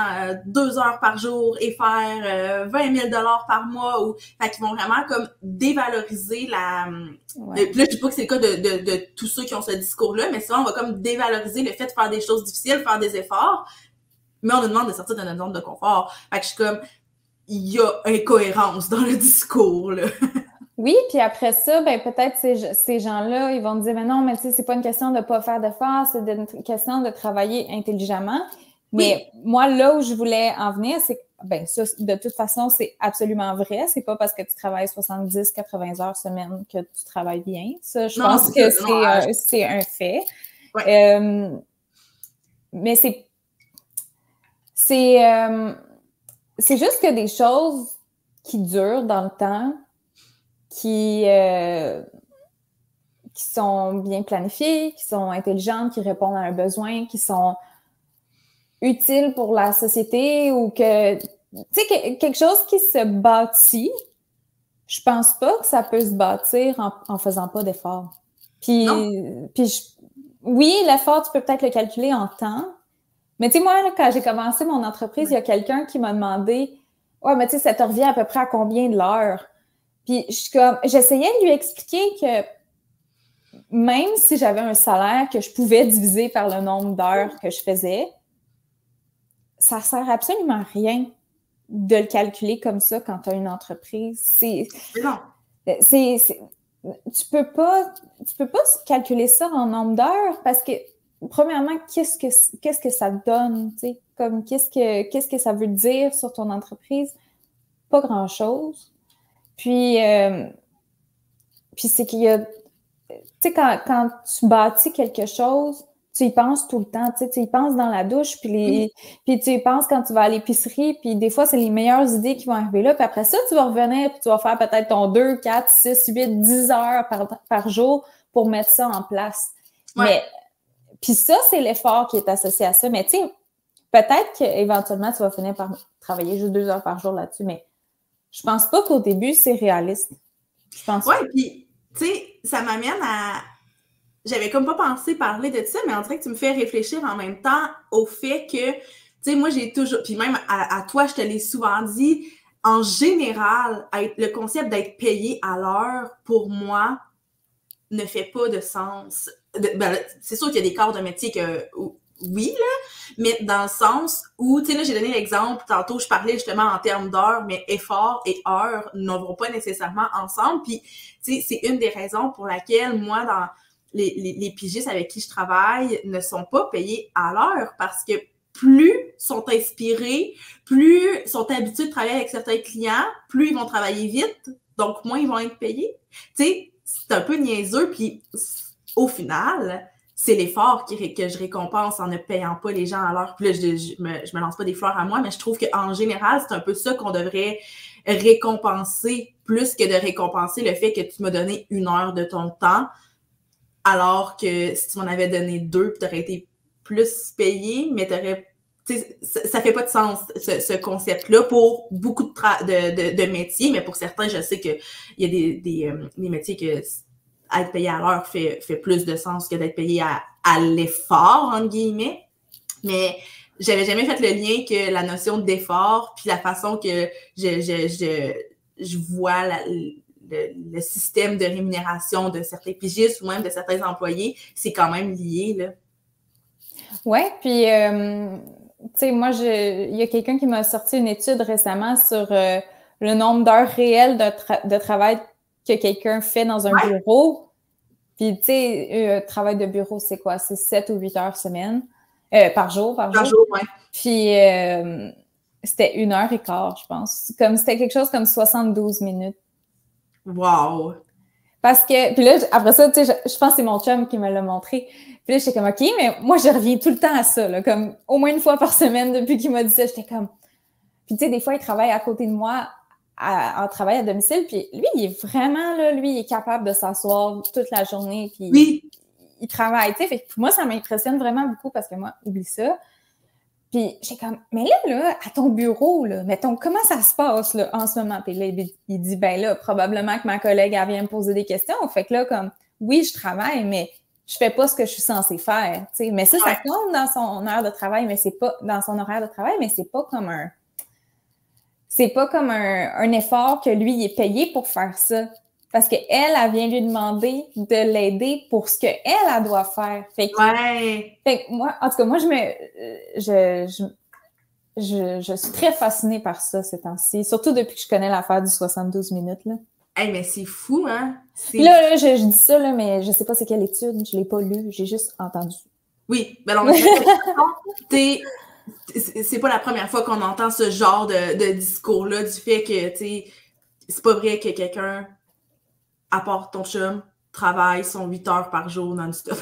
2 heures par jour et faire 20 000 $ par mois. Fait qu'ils vont vraiment comme dévaloriser la... Ouais. Là, je dis pas que c'est le cas de tous ceux qui ont ce discours-là, mais souvent, on va comme dévaloriser le fait de faire des choses difficiles, faire des efforts, mais on nous demande de sortir de notre zone de confort. Fait que je suis comme... il y a incohérence dans le discours, là. Oui, puis après ça, ben peut-être ces gens-là, ils vont te dire, mais non, mais tu sais, c'est pas une question de pas faire d'efforts, c'est une question de travailler intelligemment. Mais oui. Moi, là où je voulais en venir, c'est que, ben ça, de toute façon, c'est absolument vrai. C'est pas parce que tu travailles 70, 80 heures semaine que tu travailles bien. Ça, je pense que c'est un fait. Ouais. Mais c'est juste que des choses qui durent dans le temps, qui sont bien planifiées, qui sont intelligentes, qui répondent à un besoin, qui sont utiles pour la société ou que, tu sais, quelque chose qui se bâtit, je pense pas que ça peut se bâtir en faisant pas d'efforts. Puis oui, l'effort, tu peux peut-être le calculer en temps, mais tu sais, moi, là, quand j'ai commencé mon entreprise, il y a quelqu'un qui m'a demandé « Ouais, mais tu sais, ça te revient à peu près à combien de l'heure? » Puis j'essayais de lui expliquer que même si j'avais un salaire que je pouvais diviser par le nombre d'heures que je faisais, ça sert absolument à rien de le calculer comme ça quand tu as une entreprise. Tu peux pas calculer ça en nombre d'heures parce que premièrement, qu'est-ce que ça donne, tu sais, comme qu'est-ce que ça veut dire sur ton entreprise? Pas grand-chose. Puis c'est qu'il y a, tu sais, quand tu bâtis quelque chose, tu y penses tout le temps, tu sais, tu y penses dans la douche, puis tu y penses quand tu vas à l'épicerie, puis des fois, c'est les meilleures idées qui vont arriver là, puis après ça, tu vas revenir, puis tu vas faire peut-être ton 2, 4, 6, 8, 10 heures par jour pour mettre ça en place. Ouais. Mais puis ça, c'est l'effort qui est associé à ça. Mais tu sais, peut-être qu'éventuellement, tu vas finir par travailler juste 2 heures par jour là-dessus, mais je pense pas qu'au début, c'est réaliste. Je pense pas. Ouais, puis tu sais, ça m'amène à... J'avais comme pas pensé parler de ça, mais on dirait que tu me fais réfléchir en même temps au fait que, tu sais, moi, j'ai toujours... Puis même à toi, je te l'ai souvent dit, en général, le concept d'être payé à l'heure, pour moi, ne fait pas de sens. C'est sûr qu'il y a des corps de métier que oui, là, mais dans le sens où, tu sais, là, j'ai donné l'exemple, tantôt, je parlais justement en termes d'heures, mais effort et heures ne vont pas nécessairement ensemble. Puis, tu sais, c'est une des raisons pour laquelle, moi, dans les pigistes avec qui je travaille ne sont pas payés à l'heure parce que plus sont inspirés, plus sont habitués de travailler avec certains clients, plus ils vont travailler vite, donc moins ils vont être payés. Tu sais, c'est un peu niaiseux, puis au final, c'est l'effort que je récompense en ne payant pas les gens à l'heure. Puis là, je me lance pas des fleurs à moi, mais je trouve qu'en général, c'est un peu ça qu'on devrait récompenser plus que de récompenser le fait que tu m'as donné 1 heure de ton temps. alors que si tu m'en avais donné 2, tu aurais été plus payé, mais ça fait pas de sens, ce concept-là, pour beaucoup de métiers, mais pour certains, je sais qu'il y a des métiers que être payé à l'heure fait plus de sens que d'être payé à l'effort, entre guillemets. Mais j'avais jamais fait le lien que la notion d'effort, puis la façon que je vois le système de rémunération de certains pigistes ou même de certains employés, c'est quand même lié, là. Oui, puis, tu sais, moi, il y a quelqu'un qui m'a sorti une étude récemment sur le nombre d'heures réelles de travail que quelqu'un fait dans un bureau. Puis, tu sais, travail de bureau, c'est quoi? C'est 7 ou 8 heures semaine, par jour. Par jour, oui. Puis, c'était 1h15, je pense. C'était quelque chose comme 72 minutes. Wow! Parce que, puis là, après ça, tu sais, je pense que c'est mon chum qui me l'a montré. Puis là, j'étais comme, OK, mais moi, je reviens tout le temps à ça, là, comme au moins une fois par semaine depuis qu'il m'a dit ça. J'étais comme... Puis tu sais, des fois, il travaille à côté de moi en travail à domicile. Puis lui, il est vraiment, là, lui, il est capable de s'asseoir toute la journée. Puis oui. Il travaille, tu sais. Fait que moi, ça m'impressionne vraiment beaucoup parce que moi, oublie ça. Puis j'ai comme, mais là, à ton bureau, là, mettons, comment ça se passe là, en ce moment? Puis là, il dit, ben là, probablement que ma collègue, elle vient me poser des questions. Fait que là, comme, oui, je travaille, mais je fais pas ce que je suis censée faire. T'sais. Mais ça compte dans son heure de travail, mais c'est pas dans son horaire de travail, mais c'est pas comme un effort que lui, il est payé pour faire ça. Parce qu'elle, elle vient lui demander de l'aider pour ce qu'elle doit faire. Fait que moi, en tout cas, moi, je suis très fascinée par ça ces temps-ci. Surtout depuis que je connais l'affaire du 72 minutes, là. Hey, mais c'est fou, hein? Là, je dis ça, là, mais je sais pas c'est quelle étude. Je l'ai pas lu. J'ai juste entendu. Oui, ben non, c'est pas la première fois qu'on entend ce genre de discours-là, du fait que, tu sais, c'est pas vrai que quelqu'un, à part ton chum, travaille son 8 heures par jour non-stop.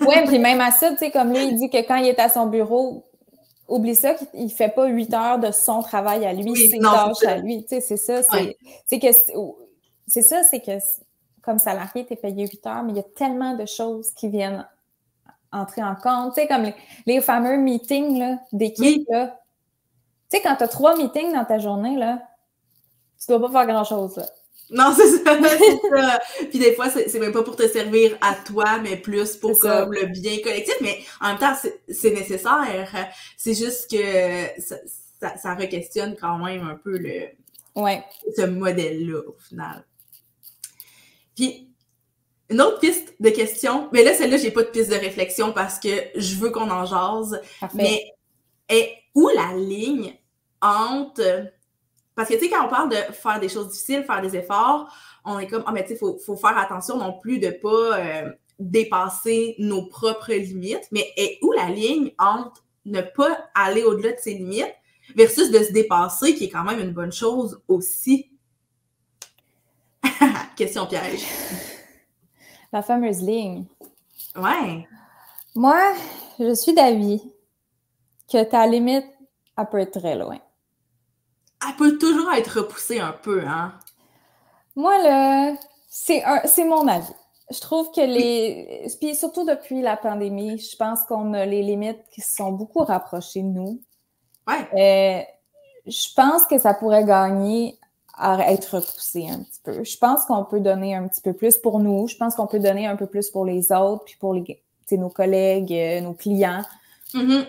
Oui, puis même à ça, tu sais, comme lui, il dit que quand il est à son bureau, oublie ça, qu'il fait pas 8 heures de son travail à lui, ses tâches à lui. Tu sais, c'est ça. C'est que comme salarié, tu es payé 8 heures, mais il y a tellement de choses qui viennent entrer en compte. Tu sais, comme les fameux meetings d'équipe, là. Tu sais, quand tu as 3 meetings dans ta journée, là, tu dois pas faire grand-chose, là. Non, c'est ça. Puis des fois, c'est même pas pour te servir à toi, mais plus pour comme le bien collectif. Mais en même temps, c'est nécessaire. C'est juste que ça re-questionne quand même un peu ce modèle-là, au final. Puis, une autre piste de question, mais là, celle-là, j'ai pas de piste de réflexion parce que je veux qu'on en jase. Parfait. Mais est où la ligne entre... Parce que, tu sais, quand on parle de faire des choses difficiles, faire des efforts, on est comme, mais tu sais, faut faire attention non plus de pas dépasser nos propres limites. Mais est où la ligne entre ne pas aller au-delà de ses limites versus de se dépasser, qui est quand même une bonne chose aussi? Question piège. La fameuse ligne. Ouais. Moi, je suis d'avis que ta limite, elle peut être très loin. Elle peut toujours être repoussée un peu, hein? Moi, là, c'est mon avis. Je trouve que puis surtout depuis la pandémie, je pense qu'on a les limites qui se sont beaucoup rapprochées de nous. Ouais. Je pense que ça pourrait gagner à être repoussé un petit peu. Je pense qu'on peut donner un petit peu plus pour nous. Je pense qu'on peut donner un peu plus pour les autres, puis pour nos collègues, nos clients. Mm-hmm.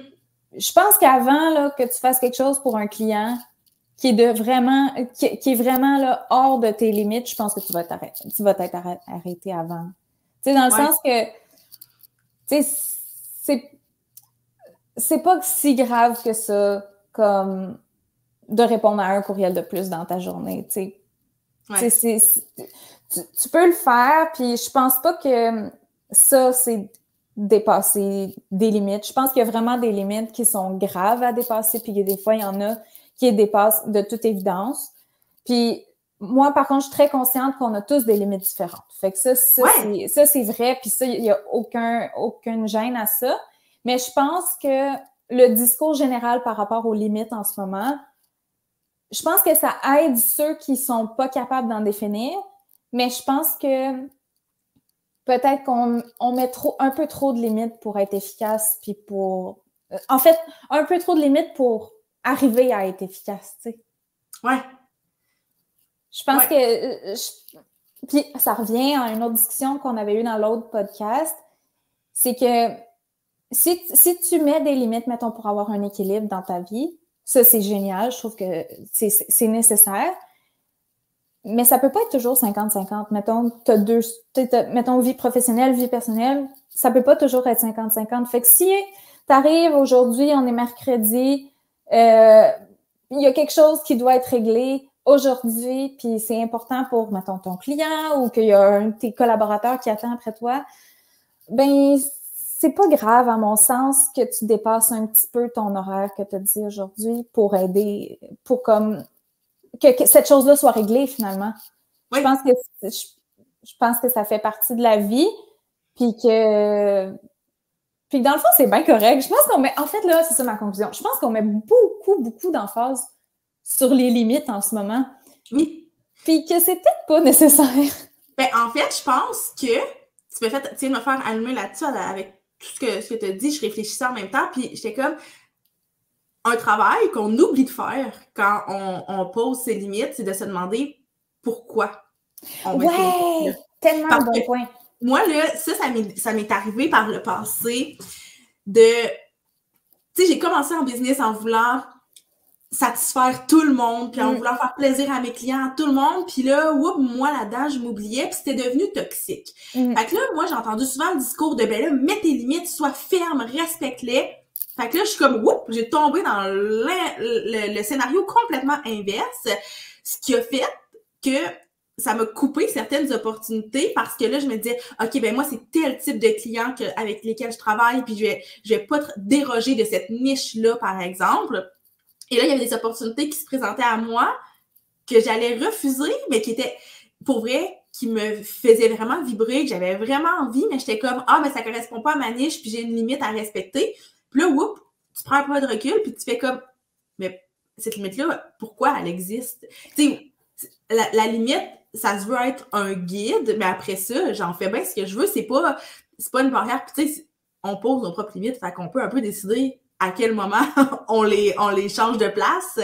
Je pense qu'avant là, que tu fasses quelque chose pour un client qui est vraiment là, hors de tes limites, je pense que tu vas t'être arrêté avant. Tu sais, dans le sens que tu sais, c'est pas si grave que ça, comme de répondre à un courriel de plus dans ta journée, tu sais. Tu peux le faire, puis je pense pas que ça, c'est dépasser des limites. Je pense qu'il y a vraiment des limites qui sont graves à dépasser, puis des fois, il y en a qui les dépassent de toute évidence. Puis moi, par contre, je suis très consciente qu'on a tous des limites différentes. Fait que ça c'est vrai, puis ça, il n'y a aucune gêne à ça. Mais je pense que le discours général par rapport aux limites en ce moment, je pense que ça aide ceux qui sont pas capables d'en définir, mais je pense que peut-être qu'on met un peu trop de limites pour être efficace, puis pour... En fait, un peu trop de limites pour arriver à être efficace, tu sais. Ouais. Je pense que... Puis ça revient à une autre discussion qu'on avait eue dans l'autre podcast, c'est que si tu mets des limites, mettons, pour avoir un équilibre dans ta vie, ça, c'est génial. Je trouve que c'est nécessaire. Mais ça peut pas être toujours 50-50. Mettons, mettons, vie professionnelle, vie personnelle, ça peut pas toujours être 50-50. Fait que si t'arrives aujourd'hui, on est mercredi, il y a quelque chose qui doit être réglé aujourd'hui, puis c'est important pour, mettons, ton client ou qu'il y a un de tes collaborateurs qui attend après toi, ben c'est pas grave, à mon sens, que tu dépasses un petit peu ton horaire que tu as dit aujourd'hui pour aider, pour comme que cette chose-là soit réglée finalement. Oui. Je pense que ça fait partie de la vie, puis que dans le fond, c'est bien correct. Je pense qu'on met, en fait, là, c'est ça ma conclusion. Je pense qu'on met beaucoup d'emphase sur les limites en ce moment. Oui. Puis que c'est peut-être pas nécessaire. Ben, en fait, je pense que tu viens de me faire allumer là-dessus avec tout ce que tu as dit. Je réfléchissais en même temps, puis j'étais comme un travail qu'on oublie de faire quand on pose ses limites, c'est de se demander pourquoi on met ses limites. Tellement un bon point. Moi, là, ça m'est arrivé par le passé de... Tu sais, j'ai commencé en business en voulant satisfaire tout le monde, puis en voulant faire plaisir à mes clients, tout le monde, puis là, moi, là-dedans, je m'oubliais, puis c'était devenu toxique. Fait que là, moi, j'ai entendu souvent le discours de, ben là, mets tes limites, sois ferme, respecte-les. Fait que là, je suis comme, j'ai tombé dans le scénario complètement inverse, ce qui a fait que ça m'a coupé certaines opportunités parce que là, je me disais, OK, ben moi, c'est tel type de client avec lesquels je travaille, puis je vais pas déroger de cette niche-là, par exemple. Et là, il y avait des opportunités qui se présentaient à moi que j'allais refuser, mais qui étaient, pour vrai, qui me faisaient vraiment vibrer, que j'avais vraiment envie, mais j'étais comme, mais ça correspond pas à ma niche, puis j'ai une limite à respecter. Puis là, tu prends un peu de recul, puis tu fais comme, mais cette limite-là, pourquoi elle existe? Tu sais, la limite, ça se veut être un guide, mais après ça, j'en fais bien ce que je veux. C'est pas une barrière. Puis tu sais, on pose nos propres limites, fait qu'on peut un peu décider à quel moment on les change de place,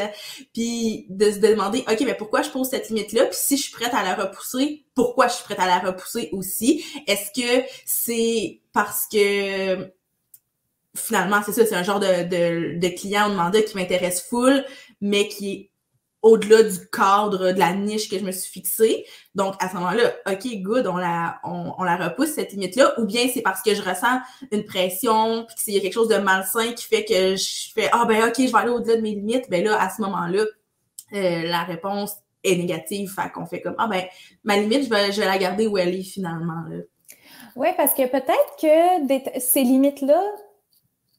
puis de se demander, OK, mais pourquoi je pose cette limite-là? Puis si je suis prête à la repousser, pourquoi je suis prête à la repousser aussi? Est-ce que c'est parce que finalement, c'est ça, c'est un genre de client ou de mandat qui m'intéresse full, mais qui est au-delà du cadre de la niche que je me suis fixée. Donc, à ce moment-là, OK, good, on la repousse, cette limite-là. Ou bien c'est parce que je ressens une pression, puis qu'il y a quelque chose de malsain qui fait que je fais, OK, je vais aller au-delà de mes limites. Ben là, à ce moment-là, la réponse est négative. Fait qu'on fait comme, ma limite, je vais la garder où elle est finalement. Oui, parce que peut-être que ces limites-là,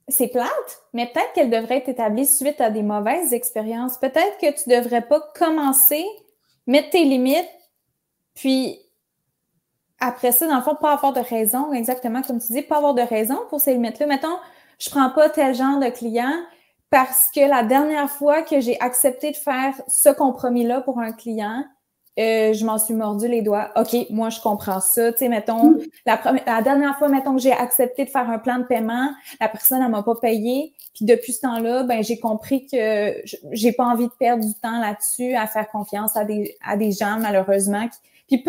c'est plate, mais peut-être qu'elle devrait être établie suite à des mauvaises expériences. Peut-être que tu devrais pas commencer, mettre tes limites, puis après ça, dans le fond, pas avoir de raison, exactement comme tu dis, pas avoir de raison pour ces limites-là. Mettons, je prends pas tel genre de client parce que la dernière fois que j'ai accepté de faire ce compromis-là pour un client, je m'en suis mordu les doigts. OK, moi, je comprends ça. Tu sais, mettons, la dernière fois, mettons que j'ai accepté de faire un plan de paiement, la personne, elle m'a pas payé. Puis depuis ce temps-là, ben j'ai compris que j'ai pas envie de perdre du temps là-dessus, à faire confiance à des gens, malheureusement. Puis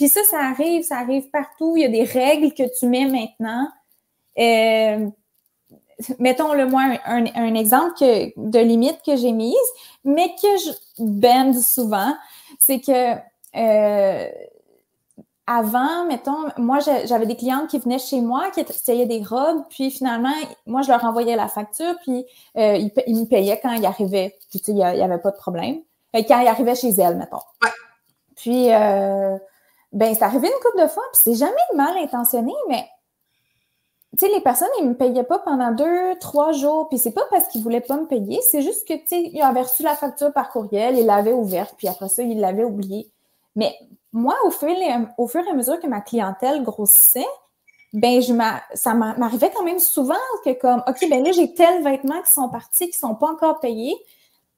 ça arrive partout. Il y a des règles que tu mets maintenant. Mettons-le moi un exemple de limite que j'ai mise, mais que je bend souvent. C'est que avant, mettons, moi, j'avais des clientes qui venaient chez moi, qui essayaient des robes, puis finalement, moi, je leur envoyais la facture, puis ils me payaient quand ils arrivaient. Puis, tu sais, il n'y avait pas de problème. Quand ils arrivaient chez elles, mettons. Ouais. Puis, c'est arrivé une couple de fois, puis c'est jamais mal intentionné, mais tu sais, les personnes, ils me payaient pas pendant 2-3 jours, puis c'est pas parce qu'ils voulaient pas me payer, c'est juste que, tu sais, ils avaient reçu la facture par courriel, ils l'avaient ouverte, puis après ça, ils l'avaient oubliée. Mais moi, au fur et à mesure que ma clientèle grossissait, ça m'arrivait quand même souvent que comme, OK, ben là, j'ai tels vêtements qui sont partis, qui sont pas encore payés,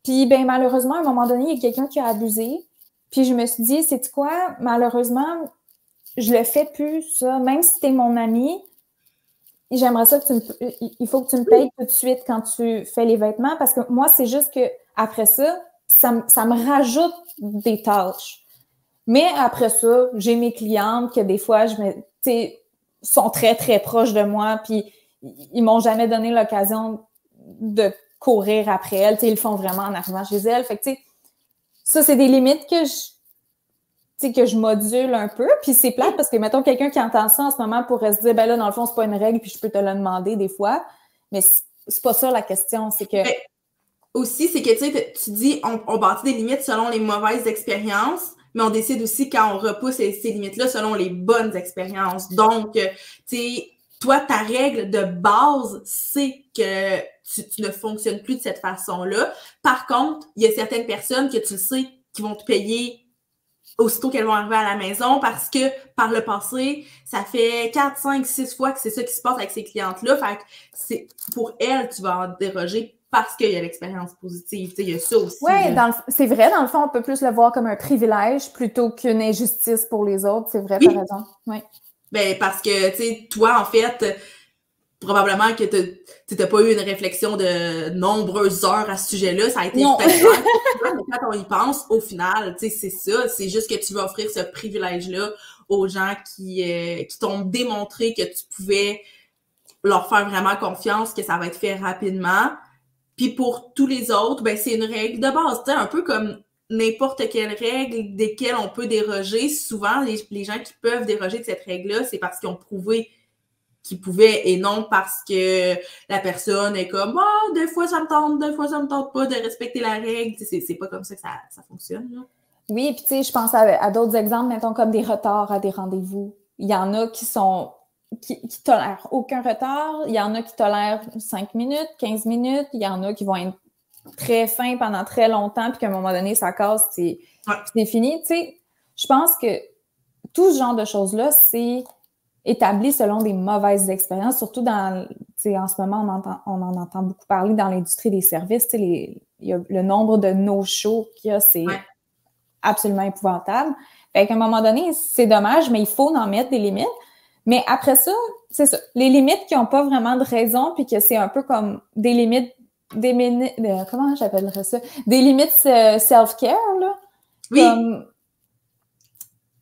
puis malheureusement, à un moment donné, il y a quelqu'un qui a abusé, puis je me suis dit, sais-tu quoi, malheureusement, je le fais plus, ça. Même si t'es mon ami, j'aimerais ça que il faut que tu me payes tout de suite quand tu fais les vêtements, parce que moi, c'est juste que après ça, ça me rajoute des tâches. Mais après ça, j'ai mes clientes que des fois, sont très, très proches de moi, puis ils m'ont jamais donné l'occasion de courir après elles. Ils le font vraiment en arrivant chez elles. Fait que, ça, c'est des limites que je module un peu. Puis c'est plate parce que, mettons, quelqu'un qui entend ça en ce moment pourrait se dire, ben là, dans le fond, c'est pas une règle, puis je peux te le demander des fois. Mais c'est pas ça la question. C'est que... aussi, c'est que, tu dis, on bâtit des limites selon les mauvaises expériences, mais on décide aussi quand on repousse ces limites-là selon les bonnes expériences. Donc, toi, ta règle de base, c'est que tu ne fonctionnes plus de cette façon-là. Par contre, il y a certaines personnes que tu sais qui vont te payer aussitôt qu'elles vont arriver à la maison parce que par le passé, ça fait 4, 5, 6 fois que c'est ça qui se passe avec ces clientes-là. Fait que pour elles, tu vas en déroger parce qu'il y a l'expérience positive. Il y a ça aussi. Oui, c'est vrai. Dans le fond, on peut plus le voir comme un privilège plutôt qu'une injustice pour les autres. C'est vrai, t'as raison. Oui. Ben, parce que, toi, en fait, probablement que tu n'as pas eu une réflexion de nombreuses heures à ce sujet-là. Ça a été peut-être mais quand on y pense, au final, c'est ça. C'est juste que tu veux offrir ce privilège-là aux gens qui t'ont démontré que tu pouvais leur faire vraiment confiance, que ça va être fait rapidement. Puis pour tous les autres, ben c'est une règle de base. Un peu comme n'importe quelle règle desquelles on peut déroger. Souvent, les gens qui peuvent déroger de cette règle-là, c'est parce qu'ils ont prouvé qu'ils pouvaient et non parce que la personne est comme « des fois ça me tente pas de respecter la règle. » C'est pas comme ça que ça fonctionne. Là. Oui, puis je pense à d'autres exemples, mettons comme des retards à des rendez-vous. Il y en a qui tolèrent aucun retard. Il y en a qui tolèrent 5 minutes, 15 minutes. Il y en a qui vont être très fins pendant très longtemps, puis qu'à un moment donné, ça casse, c'est fini. Je pense que tout ce genre de choses-là, c'est établi selon des mauvaises expériences, surtout en ce moment, on en entend beaucoup parler dans l'industrie des services. Le nombre de no-shows qu'il y a, c'est absolument épouvantable. Fait qu'à un moment donné, c'est dommage, mais il faut en mettre des limites. Mais après ça, c'est ça. Les limites qui n'ont pas vraiment de raison, puis que c'est un peu comme des limites, comment j'appellerais ça? Des limites self-care, là. Oui. Comme,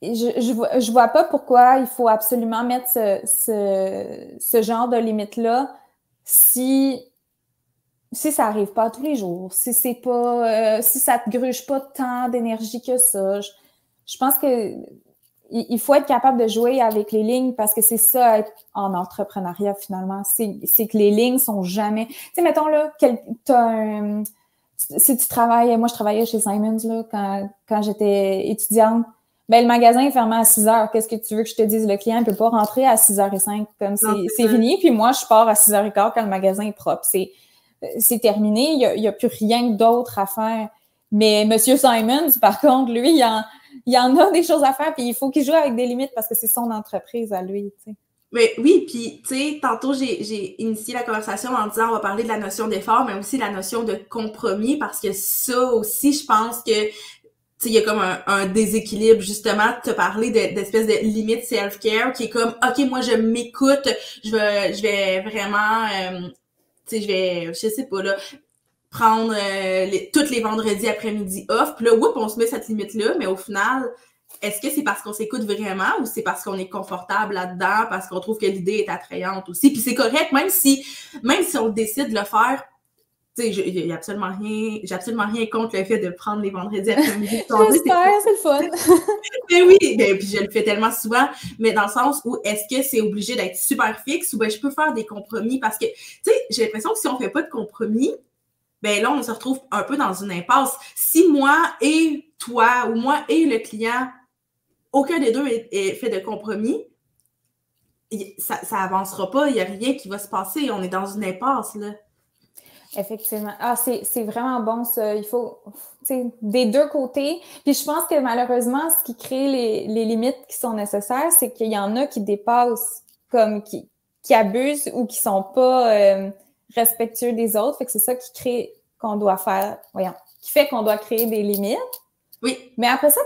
je vois pas pourquoi il faut absolument mettre ce genre de limites-là si ça arrive pas tous les jours, si c'est pas, si ça te gruge pas tant d'énergie que ça. Je pense que il faut être capable de jouer avec les lignes parce que c'est ça être en entrepreneuriat finalement. C'est que les lignes sont jamais. Tu sais, mettons là, si tu travailles, moi je travaillais chez Simons là quand j'étais étudiante. Ben, le magasin est fermé à 6 heures. Qu'est-ce que tu veux que je te dise? Le client ne peut pas rentrer à 6h05 comme c'est fini. Puis moi, je pars à 6h15 quand le magasin est propre. C'est terminé. Il y a plus rien d'autre à faire. Mais Monsieur Simons, par contre, lui, il y en a des choses à faire. Puis il faut qu'il joue avec des limites parce que c'est son entreprise à lui, tu sais. Mais oui, puis tu sais, tantôt j'ai initié la conversation en disant on va parler de la notion d'effort, mais aussi la notion de compromis parce que ça aussi, je pense que il y a comme un déséquilibre, justement, de te parler d'espèce de limite self-care qui est comme, OK, moi, je m'écoute, je vais vraiment, je sais pas, là, prendre tous les vendredis après-midi off, puis là, on se met cette limite-là, mais au final, est-ce que c'est parce qu'on s'écoute vraiment ou c'est parce qu'on est confortable là-dedans, parce qu'on trouve que l'idée est attrayante aussi? Puis c'est correct, même si on décide de le faire, tu sais, j'ai absolument rien contre le fait de prendre les vendredis après-midi. J'espère, c'est le fun. Mais oui, puis je le fais tellement souvent, mais dans le sens où est-ce que c'est obligé d'être super fixe ou je peux faire des compromis parce que, tu sais, j'ai l'impression que si on fait pas de compromis, ben là, on se retrouve un peu dans une impasse. Si moi et toi ou moi et le client, aucun des deux est fait de compromis, ça avancera pas, il n'y a rien qui va se passer, on est dans une impasse, là. Effectivement. C'est vraiment bon, ça. Il faut, tu sais, des deux côtés. Puis je pense que malheureusement, ce qui crée les limites qui sont nécessaires, c'est qu'il y en a qui dépassent, comme qui abusent ou qui sont pas respectueux des autres. Fait que c'est ça qui crée qui fait qu'on doit créer des limites. Oui. Mais après ça,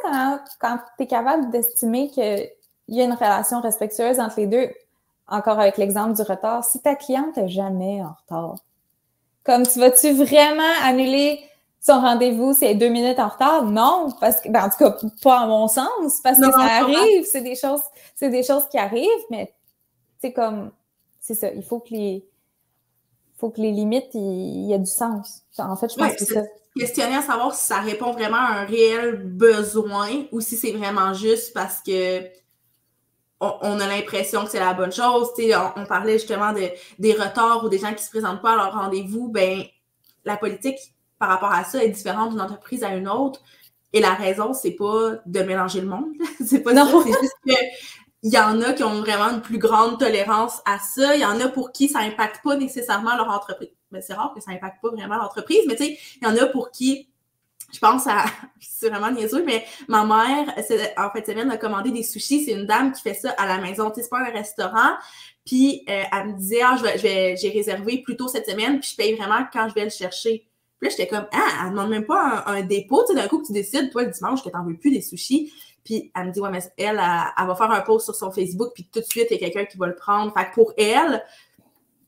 quand tu es capable d'estimer qu'il il y a une relation respectueuse entre les deux. Encore avec l'exemple du retard, si ta cliente est jamais en retard, comme tu vas-tu vraiment annuler son rendez-vous si elle est 2 minutes en retard? Non, parce que, ben, en tout cas, pas à mon sens, parce que ça arrive, c'est des choses qui arrivent, mais c'est comme, c'est ça, il faut que les limites, il y a du sens. En fait, je pense que c'est ça. Questionner à savoir si ça répond vraiment à un réel besoin ou si c'est vraiment juste parce que on a l'impression que c'est la bonne chose. On parlait justement des retards ou des gens qui se présentent pas à leur rendez-vous. Ben, la politique, par rapport à ça, est différente d'une entreprise à une autre. Et la raison, c'est pas de mélanger le monde. C'est pas ça. C'est juste que il y en a qui ont vraiment une plus grande tolérance à ça. Il y en a pour qui ça impacte pas nécessairement leur entreprise. Mais c'est rare que ça impacte pas vraiment l'entreprise. Mais tu sais, il y en a pour qui, je pense à, c'est vraiment niaiseux, mais ma mère, en fait, semaine, a commandé des sushis. C'est une dame qui fait ça à la maison. Tu sais, c'est pas un restaurant. Puis, elle me disait, j'ai réservé plus tôt cette semaine, puis je paye vraiment quand je vais le chercher. Puis là, j'étais comme, elle demande même pas un dépôt. Tu sais, d'un coup, que tu décides, toi, le dimanche, que t'en veux plus des sushis. Puis, elle me dit, ouais, mais elle va faire un post sur son Facebook, puis tout de suite, il y a quelqu'un qui va le prendre. Fait que pour elle,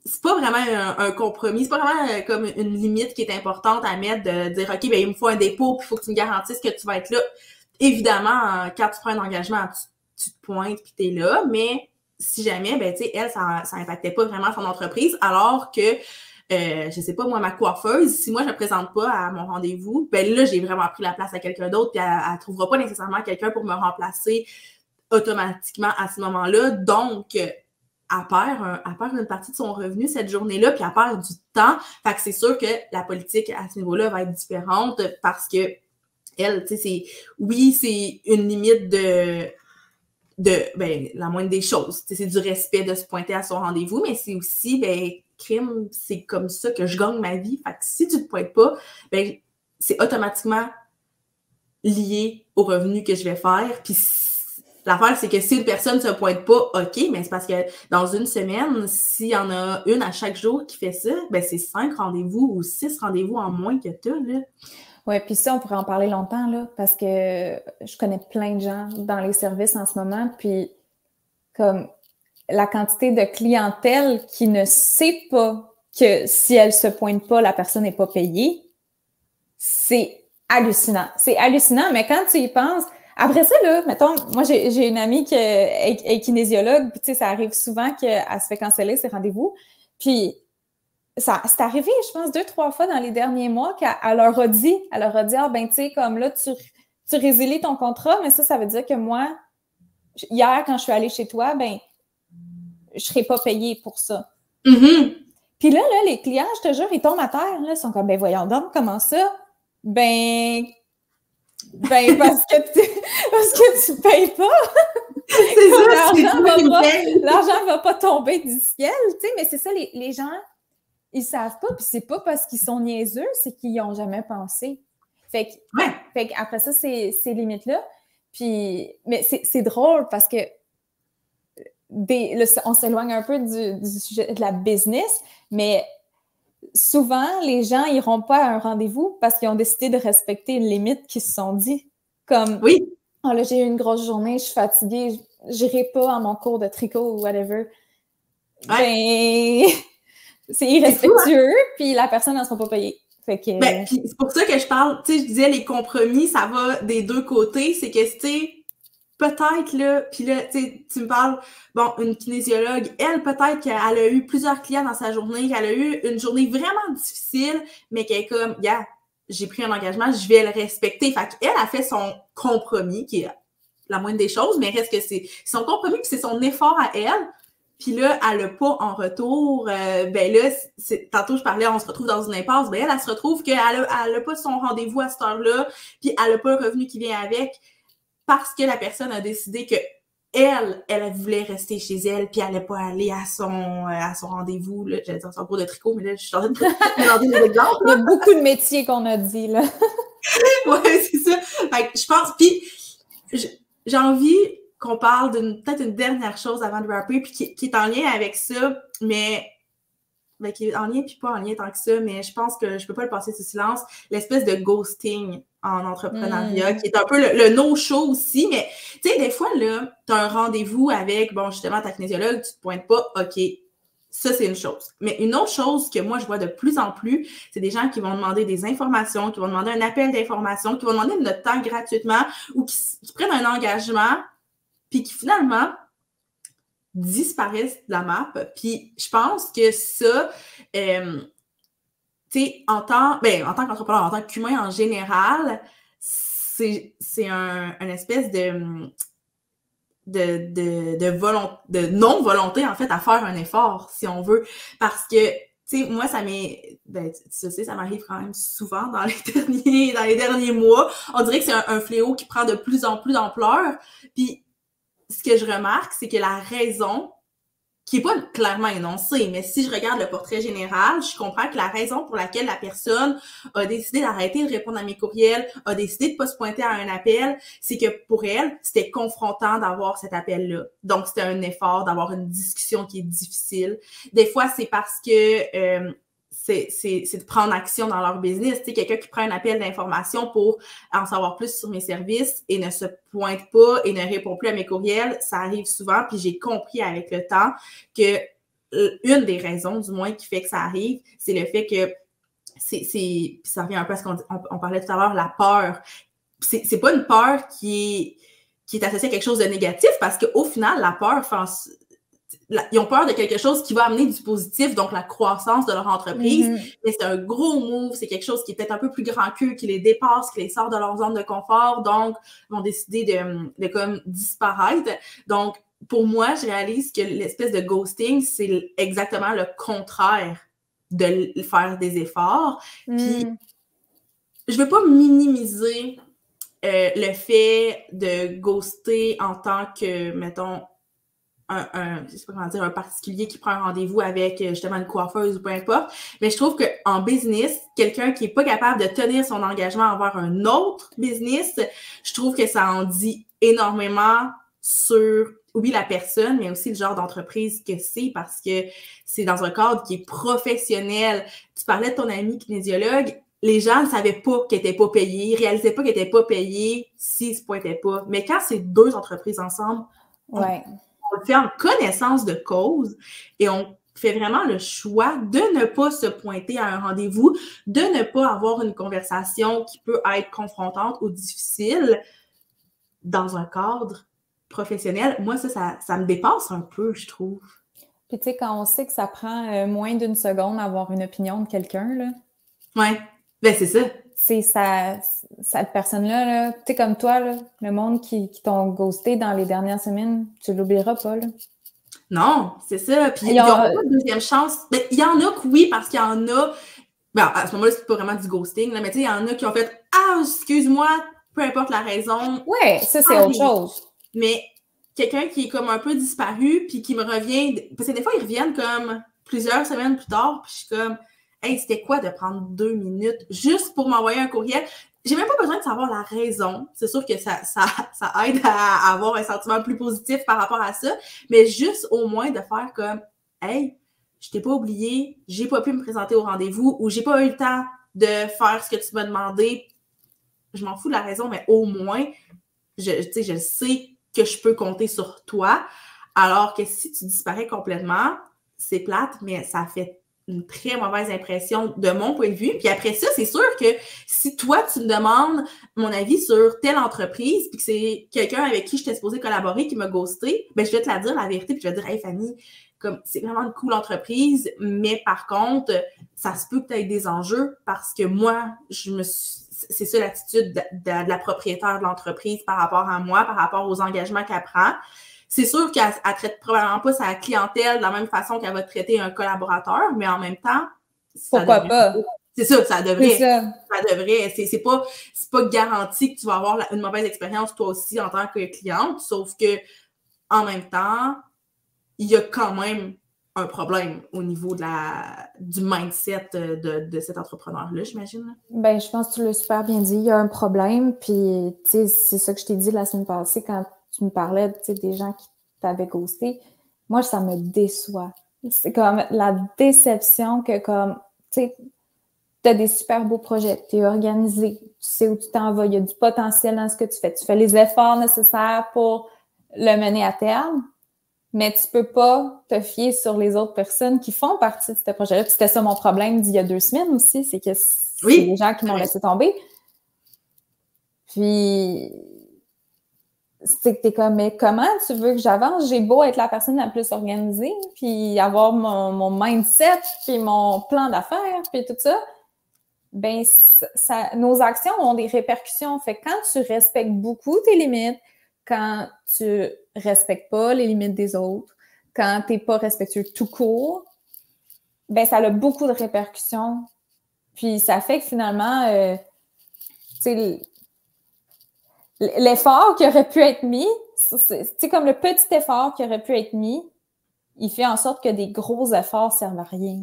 c'est pas vraiment un compromis, c'est pas vraiment comme une limite qui est importante à mettre de dire, OK, ben il me faut un dépôt, puis il faut que tu me garantisses que tu vas être là. Évidemment, quand tu prends un engagement, tu te pointes, puis t'es là, mais si jamais, ben tu sais, elle, ça impactait pas vraiment son entreprise, alors que je sais pas, moi, ma coiffeuse, si moi, je me présente pas à mon rendez-vous, ben là, j'ai vraiment pris la place à quelqu'un d'autre, puis elle trouvera pas nécessairement quelqu'un pour me remplacer automatiquement à ce moment-là. Donc, elle perd une partie de son revenu cette journée-là, puis elle perd du temps. Fait que c'est sûr que la politique à ce niveau-là va être différente parce que elle, tu sais, c'est une limite de la moindre des choses. C'est du respect de se pointer à son rendez-vous, mais c'est aussi, crime, c'est comme ça que je gagne ma vie. Fait que si tu te pointes pas, c'est automatiquement lié au revenu que je vais faire. Puis l'affaire, c'est que si une personne ne se pointe pas, OK, mais c'est parce que dans une semaine, s'il y en a une à chaque jour qui fait ça, c'est 5 rendez-vous ou 6 rendez-vous en moins que tu as, là. Oui, puis ça, on pourrait en parler longtemps, là, parce que je connais plein de gens dans les services en ce moment, puis comme la quantité de clientèle qui ne sait pas que si elle se pointe pas, la personne n'est pas payée, c'est hallucinant. C'est hallucinant, mais quand tu y penses, après ça, là, mettons, moi, j'ai une amie qui est kinésiologue, puis tu sais, ça arrive souvent qu'elle se fait canceller ses rendez-vous, puis ça, c'est arrivé, je pense, 2-3 fois dans les derniers mois qu'elle leur a dit, ah, ben, tu sais, comme là, tu résilies ton contrat, mais ça veut dire que moi, hier, quand je suis allée chez toi, ben, je serai pas payée pour ça. Mm-hmm. Puis là, les clients, je te jure, ils tombent à terre, là, ils sont comme, ben, voyons donc, comment ça? Ben, parce que tu payes pas. C'est ça, l'argent va pas tomber du ciel, tu sais, mais c'est ça, les gens, ils savent pas, puis c'est pas parce qu'ils sont niaiseux, c'est qu'ils y ont jamais pensé. Fait qu'après ça, ces limites-là, puis, mais c'est drôle parce que on s'éloigne un peu du sujet de la business, mais souvent, les gens iront pas à un rendez-vous parce qu'ils ont décidé de respecter une limite qu'ils se sont dit. Comme, oui. Oh là, j'ai eu une grosse journée, je suis fatiguée, j'irai pas à mon cours de tricot ou whatever. Ben, c'est irrespectueux, puis la personne ne sera pas payée. Fait que... c'est pour ça que je parle, tu sais, je disais les compromis, ça va des deux côtés. C'est que, tu sais, peut-être, là, puis là, tu me parles, bon, une kinésiologue, elle, peut-être qu'elle a eu plusieurs clients dans sa journée, qu'elle a eu une journée vraiment difficile, mais qu'elle est comme, j'ai pris un engagement, je vais le respecter. Fait qu'elle a fait son compromis, qui est la moindre des choses, mais reste que c'est son compromis, puis c'est son effort à elle. Puis là, elle n'a pas en retour, tantôt je parlais, on se retrouve dans une impasse, elle se retrouve qu'elle n'a pas son rendez-vous à cette heure-là, puis elle n'a pas le revenu qui vient avec, parce que la personne a décidé que elle voulait rester chez elle, puis elle n'allait pas aller à son rendez-vous, là, j'allais dire son cours de tricot, mais là, je suis en train de mélanger les exemples. Il y a beaucoup de métiers qu'on a dit, là. Ouais, c'est ça. Fait que je pense, puis j'ai envie qu'on parle peut-être une dernière chose avant de rapper, puis qui est en lien avec ça, mais qui est en lien puis pas en lien tant que ça, mais je pense que je peux pas le passer sous silence, l'espèce de ghosting en entrepreneuriat, qui est un peu le no-show aussi, mais tu sais, des fois, là, tu as un rendez-vous avec, bon, justement, ta kinésiologue, tu te pointes pas, OK, ça, c'est une chose. Mais une autre chose que moi, je vois de plus en plus, c'est des gens qui vont demander des informations, qui vont demander un appel d'information, qui vont demander de notre temps gratuitement ou qui prennent un engagement, puis qui finalement disparaissent de la map. Puis je pense que ça, tu sais, en tant qu'entrepreneur, en tant qu'humain en général, c'est une espèce de non-volonté, en fait, à faire un effort, si on veut. Parce que, tu sais, moi, ça m'arrive quand même souvent dans les derniers mois. On dirait que c'est un fléau qui prend de plus en plus d'ampleur. Puis, ce que je remarque, c'est que la raison, qui n'est pas clairement énoncée, mais si je regarde le portrait général, je comprends que la raison pour laquelle la personne a décidé d'arrêter de répondre à mes courriels, a décidé de pas se pointer à un appel, c'est que pour elle, c'était confrontant d'avoir cet appel-là. Donc, c'était un effort d'avoir une discussion qui est difficile. Des fois, c'est parce que c'est de prendre action dans leur business. Tu sais, quelqu'un qui prend un appel d'information pour en savoir plus sur mes services et ne se pointe pas et ne répond plus à mes courriels, ça arrive souvent. Puis j'ai compris avec le temps que une des raisons, du moins, qui fait que ça arrive, c'est le fait que puis ça revient un peu à ce qu'on parlait tout à l'heure, la peur. C'est pas une peur qui est associée à quelque chose de négatif parce qu'au final, la peur ils ont peur de quelque chose qui va amener du positif, donc la croissance de leur entreprise, mais c'est un gros move, c'est quelque chose qui est peut-être un peu plus grand qu'eux, qui les dépasse, qui les sort de leur zone de confort, donc ils vont décider de comme disparaître. Donc, pour moi, je réalise que l'espèce de ghosting, c'est exactement le contraire de faire des efforts. Puis, je veux pas minimiser le fait de ghoster en tant que, mettons, je sais pas comment dire, un particulier qui prend un rendez-vous avec justement une coiffeuse ou peu importe. Mais je trouve qu'en business, quelqu'un qui est pas capable de tenir son engagement envers un autre business, je trouve que ça en dit énormément sur, oui, la personne, mais aussi le genre d'entreprise que c'est parce que c'est dans un cadre qui est professionnel. Tu parlais de ton ami kinésiologue, les gens ne savaient pas qu'elle n'était pas payée, ils réalisaient pas qu'elle n'était pas payée s'ils se pointaient pas. Mais quand c'est deux entreprises ensemble, on le fait en connaissance de cause et on fait vraiment le choix de ne pas se pointer à un rendez-vous, de ne pas avoir une conversation qui peut être confrontante ou difficile dans un cadre professionnel. Moi, ça me dépasse un peu, je trouve. Puis tu sais, quand on sait que ça prend moins d'une seconde à avoir une opinion de quelqu'un, là. Ouais, ben c'est ça. C'est cette personne-là, là, tu sais, comme toi, là, le monde qui t'ont ghosté dans les dernières semaines, tu l'oublieras pas, là. Non, c'est ça. Puis ils n'ont pas de deuxième chance. Ben, il y en a que oui, parce qu'il y en a... Ben, à ce moment-là, c'est pas vraiment du ghosting, là, mais tu sais, il y en a qui ont fait « Ah, excuse-moi, peu importe la raison. » Ouais, ça, c'est autre chose. Mais quelqu'un qui est comme un peu disparu, puis qui me revient... Parce que des fois, ils reviennent comme plusieurs semaines plus tard, puis je suis comme « Hey, c'était quoi de prendre 2 minutes juste pour m'envoyer un courriel? » J'ai même pas besoin de savoir la raison. C'est sûr que ça aide à avoir un sentiment plus positif par rapport à ça, mais juste au moins de faire comme « Hey, je t'ai pas oublié, j'ai pas pu me présenter au rendez-vous ou j'ai pas eu le temps de faire ce que tu m'as demandé. » Je m'en fous de la raison, mais au moins, je sais que je peux compter sur toi. Alors que si tu disparais complètement, c'est plate, mais ça fait une très mauvaise impression de mon point de vue. Puis après ça, c'est sûr que si toi, tu me demandes mon avis sur telle entreprise, puis que c'est quelqu'un avec qui j'étais supposée collaborer qui m'a ghosté, ben je vais te la dire, la vérité, puis je vais te dire « Hey Fanny, comme c'est vraiment une cool entreprise, mais par contre, ça se peut que tu aies des enjeux parce que moi, c'est ça l'attitude de la propriétaire de l'entreprise par rapport à moi, par rapport aux engagements qu'elle prend. C'est sûr qu'elle ne traite probablement pas sa clientèle de la même façon qu'elle va traiter un collaborateur, mais en même temps, pourquoi pas? C'est ça, ça devrait. Ça devrait. C'est pas garanti que tu vas avoir une mauvaise expérience toi aussi en tant que cliente, sauf que en même temps, il y a quand même un problème au niveau du mindset de cet entrepreneur-là, j'imagine. Ben, je pense que tu l'as super bien dit. Il y a un problème, puis tu sais, c'est ça que je t'ai dit la semaine passée quand tu me parlais, tu sais, des gens qui t'avaient ghosté. Moi, ça me déçoit. C'est comme la déception que comme, tu sais, tu as des super beaux projets, tu es organisé, tu sais où tu t'en vas, il y a du potentiel dans ce que tu fais les efforts nécessaires pour le mener à terme, mais tu peux pas te fier sur les autres personnes qui font partie de ce projet-là. Puis c'était ça mon problème d'il y a 2 semaines aussi, c'est que c'est des gens qui m'ont laissé tomber. Puis c'est que t'es comme, mais comment tu veux que j'avance? J'ai beau être la personne la plus organisée, puis avoir mon mindset, puis mon plan d'affaires, puis tout ça, ben nos actions ont des répercussions. Fait que quand tu respectes beaucoup tes limites, quand tu respectes pas les limites des autres, quand t'es pas respectueux tout court, ben ça a beaucoup de répercussions. Puis ça fait que finalement, tu sais, l'effort qui aurait pu être mis, c'est comme le petit effort qui aurait pu être mis, il fait en sorte que des gros efforts servent à rien.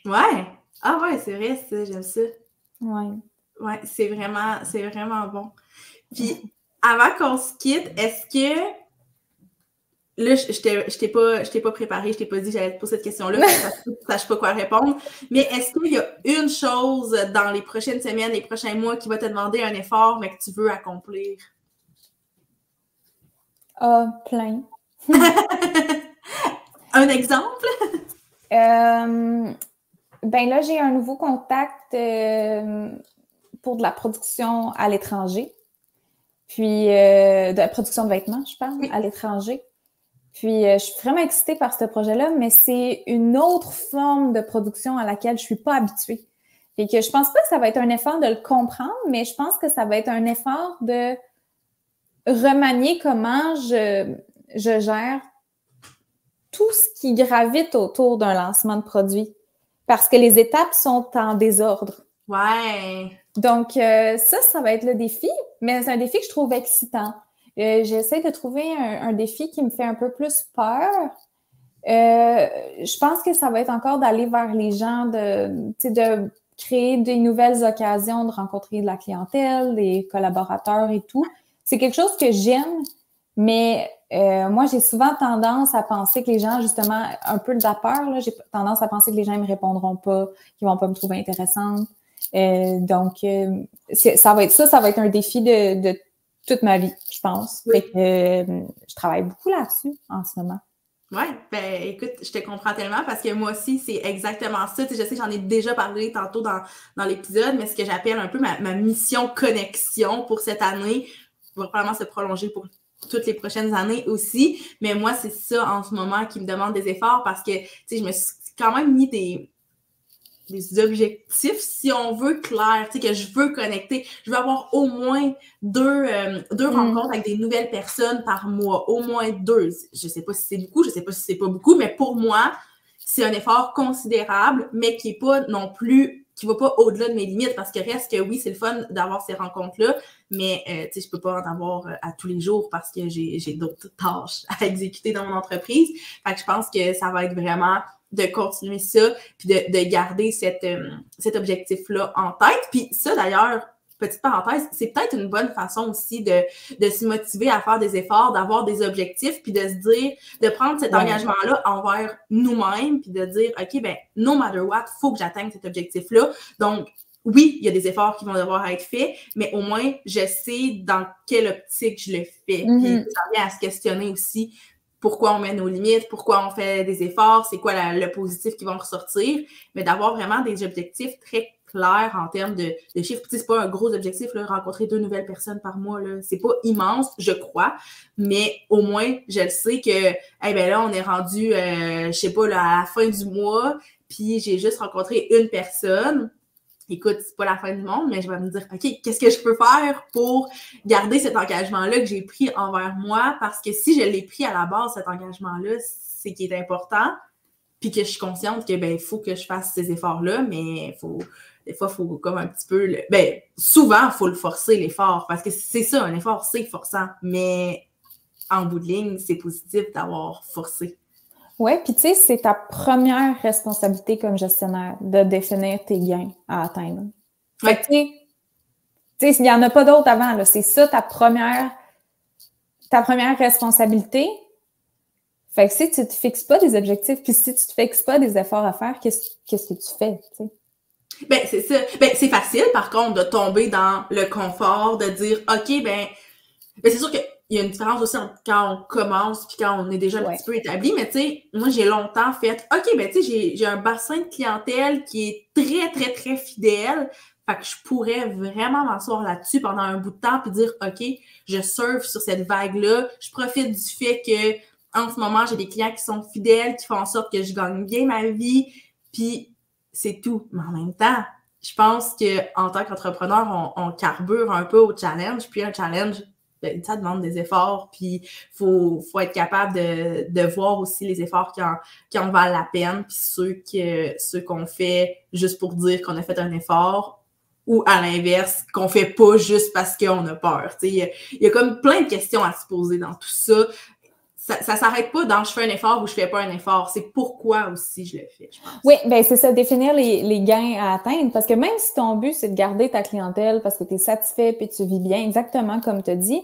Ouais. Ah ouais, c'est vrai, ça, j'aime ça. Ouais. Ouais, c'est vraiment bon. Puis, avant qu'on se quitte, est-ce que... Là, je t'ai pas préparé, je t'ai pas dit que j'allais te poser cette question-là, parce que je sache pas quoi répondre. Mais est-ce qu'il y a une chose dans les prochaines semaines, les prochains mois, qui va te demander un effort, mais que tu veux accomplir? Ah, plein. Un exemple? Ben là, j'ai un nouveau contact pour de la production à l'étranger. Puis, de la production de vêtements, je parle, à l'étranger. Puis, je suis vraiment excitée par ce projet-là, mais c'est une autre forme de production à laquelle je suis pas habituée. Et que je pense pas que ça va être un effort de le comprendre, mais je pense que ça va être un effort de remanier comment je gère tout ce qui gravite autour d'un lancement de produit. Parce que les étapes sont en désordre. Ouais. Donc, ça va être le défi, mais c'est un défi que je trouve excitant. J'essaie de trouver un défi qui me fait un peu plus peur. Je pense que ça va être encore d'aller vers les gens, de créer des nouvelles occasions, de rencontrer de la clientèle, des collaborateurs et tout. C'est quelque chose que j'aime, mais moi, j'ai souvent tendance à penser que les gens, justement, un peu de la peur, là, j'ai tendance à penser que les gens ne me répondront pas, qu'ils vont pas me trouver intéressante. Donc, ça va être un défi de toute ma vie, je pense. Oui. Fait que je travaille beaucoup là-dessus en ce moment. Ouais, ben écoute, je te comprends tellement parce que moi aussi, c'est exactement ça. Tu sais, je sais que j'en ai déjà parlé tantôt dans l'épisode, mais ce que j'appelle un peu ma mission connexion pour cette année va probablement se prolonger pour toutes les prochaines années aussi. Mais moi, c'est ça en ce moment qui me demande des efforts parce que, tu sais, je me suis quand même mis des objectifs, si on veut, clairs, tu sais, que je veux connecter. Je veux avoir au moins deux rencontres avec des nouvelles personnes par mois. Au moins 2. Je sais pas si c'est beaucoup, je sais pas si c'est pas beaucoup, mais pour moi, c'est un effort considérable, mais qui est pas non plus, qui va pas au-delà de mes limites, parce que reste que oui, c'est le fun d'avoir ces rencontres-là, mais tu sais, je peux pas en avoir à tous les jours parce que j'ai d'autres tâches à exécuter dans mon entreprise. Fait que je pense que ça va être vraiment de continuer ça, puis de garder cet objectif-là en tête. Puis ça, d'ailleurs, petite parenthèse, c'est peut-être une bonne façon aussi de se motiver à faire des efforts, d'avoir des objectifs, puis de se dire, de prendre cet engagement-là envers nous-mêmes, puis de dire, OK, ben, no matter what, il faut que j'atteigne cet objectif-là. Donc, oui, il y a des efforts qui vont devoir être faits, mais au moins, je sais dans quelle optique je le fais. Puis ça vient à se questionner aussi pourquoi on met nos limites, pourquoi on fait des efforts, c'est quoi le positif qui va en ressortir, mais d'avoir vraiment des objectifs très clairs en termes de chiffres. C'est pas un gros objectif, là, rencontrer 2 nouvelles personnes par mois, là. C'est pas immense, je crois, mais au moins, je le sais que, ben là, on est rendu, je sais pas, là, à la fin du mois, puis j'ai juste rencontré une personne. Écoute, c'est pas la fin du monde, mais je vais me dire, OK, qu'est-ce que je peux faire pour garder cet engagement-là que j'ai pris envers moi? Parce que si je l'ai pris à la base, cet engagement-là, c'est qui est important, puis que je suis consciente que, ben, il faut que je fasse ces efforts-là, mais des fois, il faut comme un petit peu, souvent, il faut le forcer, l'effort, parce que c'est ça, un effort, c'est forçant, mais en bout de ligne, c'est positif d'avoir forcé. Oui, puis tu sais, c'est ta première responsabilité comme gestionnaire de définir tes gains à atteindre. Fait que tu sais, il n'y en a pas d'autres avant, là. C'est ça ta première responsabilité. Fait que si tu te fixes pas des objectifs, puis si tu te fixes pas des efforts à faire, qu'est-ce que tu fais, tu sais? Ben, c'est ça. Ben, c'est facile, par contre, de tomber dans le confort, de dire, OK, ben c'est sûr qu'il y a une différence aussi entre quand on commence puis quand on est déjà un petit peu établi, mais tu sais, moi, j'ai longtemps fait, OK, ben tu sais, j'ai un bassin de clientèle qui est très, très, très fidèle. Fait que je pourrais vraiment m'asseoir là-dessus pendant un bout de temps puis dire, OK, je surfe sur cette vague-là. Je profite du fait que en ce moment, j'ai des clients qui sont fidèles, qui font en sorte que je gagne bien ma vie, puis c'est tout. Mais en même temps, je pense qu'en tant qu'entrepreneur, on carbure un peu au challenge, puis un challenge, ben, ça demande des efforts, puis faut être capable de voir aussi les efforts qui en valent la peine, puis ceux qu'on fait juste pour dire qu'on a fait un effort, ou à l'inverse, qu'on fait pas juste parce qu'on a peur. Il y a comme plein de questions à se poser dans tout ça. Ça s'arrête pas dans je fais un effort ou je fais pas un effort. C'est pourquoi aussi je le fais, je pense. Oui, bien c'est ça, définir les gains à atteindre. Parce que même si ton but, c'est de garder ta clientèle parce que tu es satisfait puis tu vis bien, exactement comme tu as dit,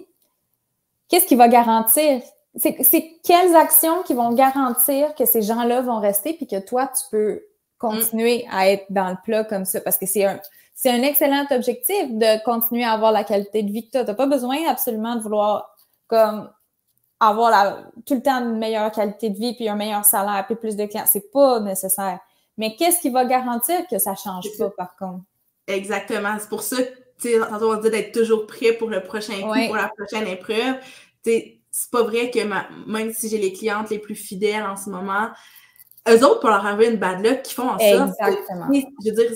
qu'est-ce qui va garantir? C'est quelles actions qui vont garantir que ces gens-là vont rester puis que toi, tu peux continuer à être dans le plat comme ça? Parce que c'est un excellent objectif de continuer à avoir la qualité de vie que tu as. Tu n'as pas besoin absolument de vouloir comme avoir tout le temps une meilleure qualité de vie, puis un meilleur salaire, puis plus de clients. C'est pas nécessaire. Mais qu'est-ce qui va garantir que ça change pas, par contre? Exactement. C'est pour ça que, tu sais, tantôt on dit d'être toujours prêt pour le prochain coup, pour la prochaine épreuve. Tu sais, c'est pas vrai que même si j'ai les clientes les plus fidèles en ce moment, eux autres, pour leur arriver une bad luck, qui font en sorte Exactement. Je veux dire,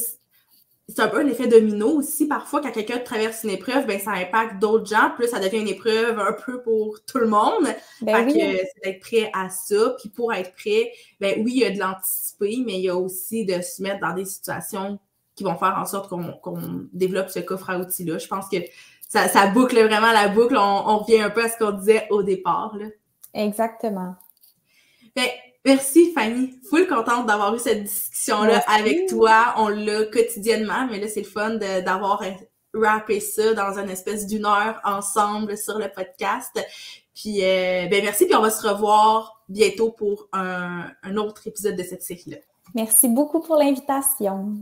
c'est un peu un effet domino aussi. Parfois, quand quelqu'un traverse une épreuve, ben ça impacte d'autres gens. Puis là, ça devient une épreuve un peu pour tout le monde. Ben fait que c'est d'être prêt à ça. Puis pour être prêt, ben oui, il y a de l'anticiper, mais il y a aussi de se mettre dans des situations qui vont faire en sorte qu'on développe ce coffre à outils-là. Je pense que ça boucle vraiment la boucle. On revient un peu à ce qu'on disait au départ, là. Exactement. Ben, merci, Fanny. Full contente d'avoir eu cette discussion-là avec toi. On l'a quotidiennement, mais là, c'est le fun d'avoir rappé ça dans une espèce d'1 heure ensemble sur le podcast. Puis, ben merci. Puis, on va se revoir bientôt pour un autre épisode de cette série-là. Merci beaucoup pour l'invitation.